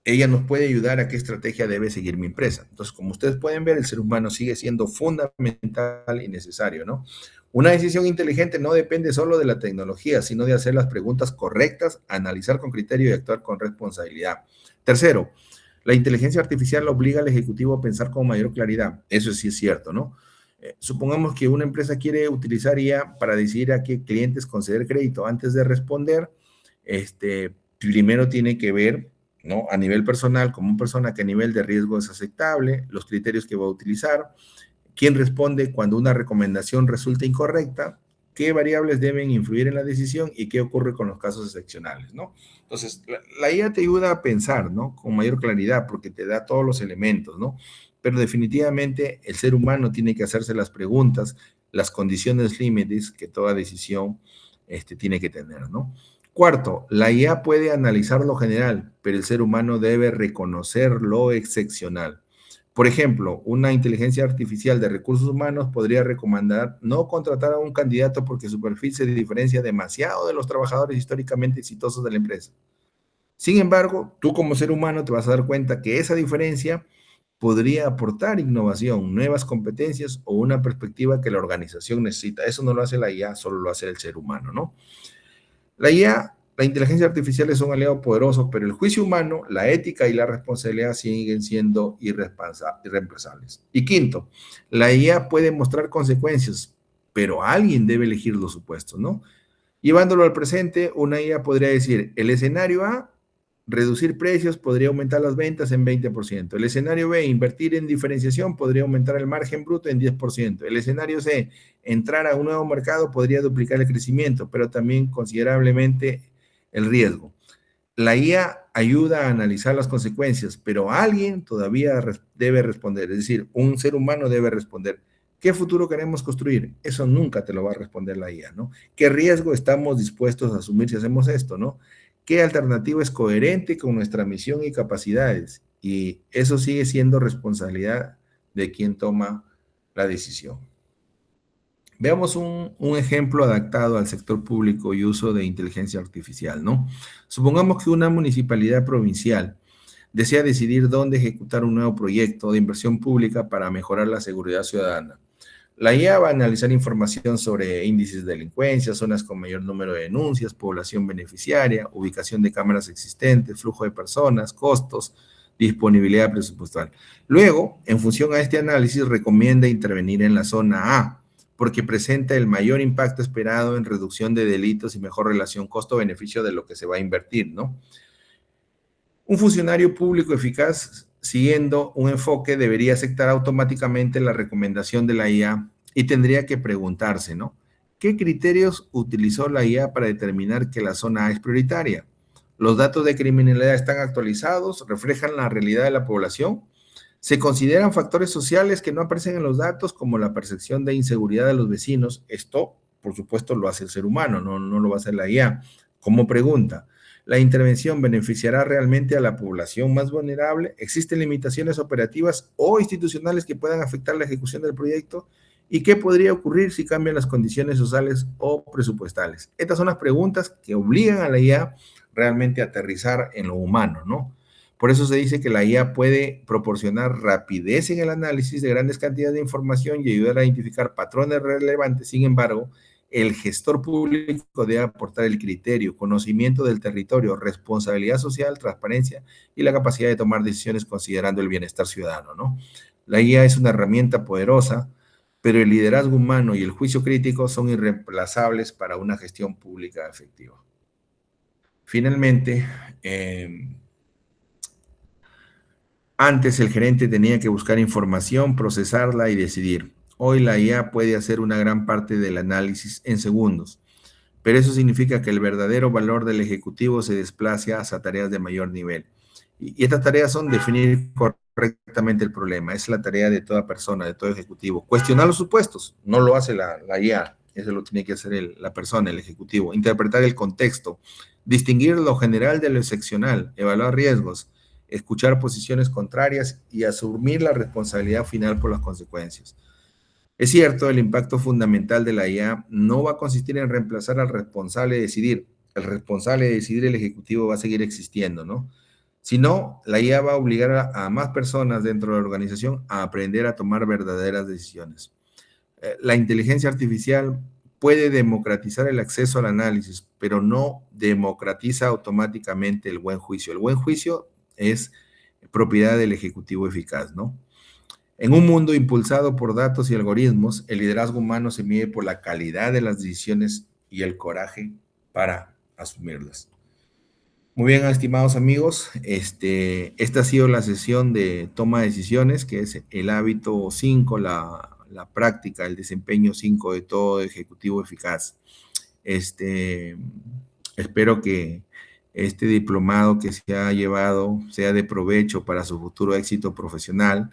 ella nos puede ayudar a qué estrategia debe seguir mi empresa. Entonces, como ustedes pueden ver, el ser humano sigue siendo fundamental y necesario, ¿no? Una decisión inteligente no depende solo de la tecnología, sino de hacer las preguntas correctas, analizar con criterio y actuar con responsabilidad. Tercero, la inteligencia artificial obliga al ejecutivo a pensar con mayor claridad. Eso sí es cierto, ¿no? Supongamos que una empresa quiere utilizar IA para decidir a qué clientes conceder crédito. Antes de responder, primero tiene que ver, ¿no? A nivel personal, como persona, qué nivel de riesgo es aceptable, los criterios que va a utilizar, quién responde cuando una recomendación resulta incorrecta, qué variables deben influir en la decisión y qué ocurre con los casos excepcionales, ¿no? Entonces, la IA te ayuda a pensar, ¿no? Con mayor claridad porque te da todos los elementos, ¿no? Pero definitivamente el ser humano tiene que hacerse las preguntas, las condiciones límites que toda decisión tiene que tener, ¿no? Cuarto, la IA puede analizar lo general, pero el ser humano debe reconocer lo excepcional. Por ejemplo, una inteligencia artificial de recursos humanos podría recomendar no contratar a un candidato porque su perfil se diferencia demasiado de los trabajadores históricamente exitosos de la empresa. Sin embargo, tú como ser humano te vas a dar cuenta que esa diferencia podría aportar innovación, nuevas competencias o una perspectiva que la organización necesita. Eso no lo hace la IA, solo lo hace el ser humano, ¿no? La IA, la inteligencia artificial es un aliado poderoso, pero el juicio humano, la ética y la responsabilidad siguen siendo irreemplazables. Y quinto, la IA puede mostrar consecuencias, pero alguien debe elegir los supuestos, ¿no? Llevándolo al presente, una IA podría decir, el escenario A, reducir precios podría aumentar las ventas en 20%. El escenario B, invertir en diferenciación podría aumentar el margen bruto en 10%. El escenario C, entrar a un nuevo mercado podría duplicar el crecimiento, pero también considerablemente el riesgo. La IA ayuda a analizar las consecuencias, pero alguien todavía debe responder, es decir, un ser humano debe responder. ¿Qué futuro queremos construir? Eso nunca te lo va a responder la IA, ¿no? ¿Qué riesgo estamos dispuestos a asumir si hacemos esto, ¿no? ¿Qué alternativa es coherente con nuestra misión y capacidades? Y eso sigue siendo responsabilidad de quien toma la decisión. Veamos un ejemplo adaptado al sector público y uso de inteligencia artificial, ¿no? Supongamos que una municipalidad provincial desea decidir dónde ejecutar un nuevo proyecto de inversión pública para mejorar la seguridad ciudadana. La IA va a analizar información sobre índices de delincuencia, zonas con mayor número de denuncias, población beneficiaria, ubicación de cámaras existentes, flujo de personas, costos, disponibilidad presupuestal. Luego, en función a este análisis, recomienda intervenir en la zona A, porque presenta el mayor impacto esperado en reducción de delitos y mejor relación costo-beneficio de lo que se va a invertir, ¿no? Un funcionario público eficaz, siguiendo un enfoque, debería aceptar automáticamente la recomendación de la IA y tendría que preguntarse, ¿no? ¿Qué criterios utilizó la IA para determinar que la zona A es prioritaria? ¿Los datos de criminalidad están actualizados? ¿Reflejan la realidad de la población? ¿Se consideran factores sociales que no aparecen en los datos, como la percepción de inseguridad de los vecinos? Esto, por supuesto, lo hace el ser humano, no lo va a hacer la IA. Como pregunta, ¿la intervención beneficiará realmente a la población más vulnerable? ¿Existen limitaciones operativas o institucionales que puedan afectar la ejecución del proyecto? ¿Y qué podría ocurrir si cambian las condiciones sociales o presupuestales? Estas son las preguntas que obligan a la IA realmente a aterrizar en lo humano, ¿no? Por eso se dice que la IA puede proporcionar rapidez en el análisis de grandes cantidades de información y ayudar a identificar patrones relevantes. Sin embargo, el gestor público debe aportar el criterio, conocimiento del territorio, responsabilidad social, transparencia y la capacidad de tomar decisiones considerando el bienestar ciudadano, ¿no? La IA es una herramienta poderosa, pero el liderazgo humano y el juicio crítico son irreemplazables para una gestión pública efectiva. Finalmente, antes el gerente tenía que buscar información, procesarla y decidir. Hoy la IA puede hacer una gran parte del análisis en segundos. pero eso significa que el verdadero valor del ejecutivo se desplaza hacia tareas de mayor nivel. Y estas tareas son definir correctamente el problema. Es la tarea de toda persona, de todo ejecutivo. Cuestionar los supuestos, no lo hace la IA, eso lo tiene que hacer la persona, el ejecutivo. Interpretar el contexto, distinguir lo general de lo excepcional, evaluar riesgos, escuchar posiciones contrarias y asumir la responsabilidad final por las consecuencias. Es cierto, el impacto fundamental de la IA no va a consistir en reemplazar al responsable de decidir. El responsable de decidir, el ejecutivo, va a seguir existiendo, ¿no? Si no, la IA va a obligar a más personas dentro de la organización a aprender a tomar verdaderas decisiones. La inteligencia artificial puede democratizar el acceso al análisis, pero no democratiza automáticamente el buen juicio. El buen juicio es propiedad del ejecutivo eficaz, ¿no? En un mundo impulsado por datos y algoritmos, el liderazgo humano se mide por la calidad de las decisiones y el coraje para asumirlas. Muy bien, estimados amigos, esta ha sido la sesión de toma de decisiones, que es el hábito 5, la práctica, el desempeño 5 de todo ejecutivo eficaz. Espero que este diplomado que se ha llevado sea de provecho para su futuro éxito profesional,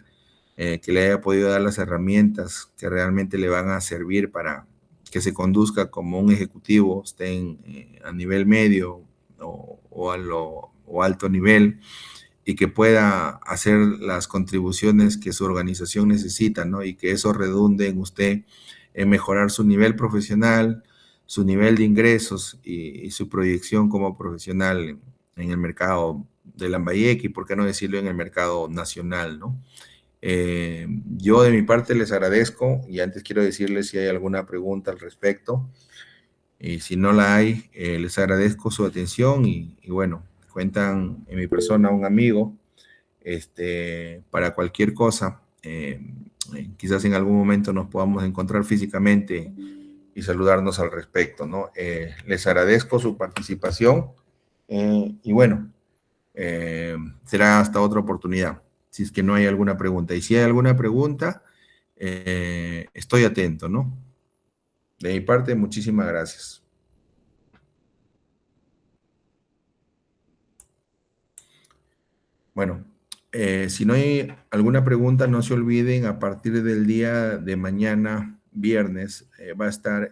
que le haya podido dar las herramientas que realmente le van a servir para que se conduzca como un ejecutivo, esté a nivel medio o alto nivel, y que pueda hacer las contribuciones que su organización necesita, ¿no? Y que eso redunde en usted en mejorar su nivel profesional, su nivel de ingresos y su proyección como profesional en el mercado de Lambayeque y, por qué no decirlo, en el mercado nacional, ¿no? Yo de mi parte les agradezco y antes quiero decirles si hay alguna pregunta al respecto. Y si no la hay, les agradezco su atención y bueno, cuentan en mi persona un amigo para cualquier cosa. Quizás en algún momento nos podamos encontrar físicamente y saludarnos al respecto, ¿no? Les agradezco su participación y bueno, será hasta otra oportunidad, si es que no hay alguna pregunta. Y si hay alguna pregunta, estoy atento, ¿no? De mi parte, muchísimas gracias. Bueno, si no hay alguna pregunta, no se olviden, a partir del día de mañana, viernes, va a estar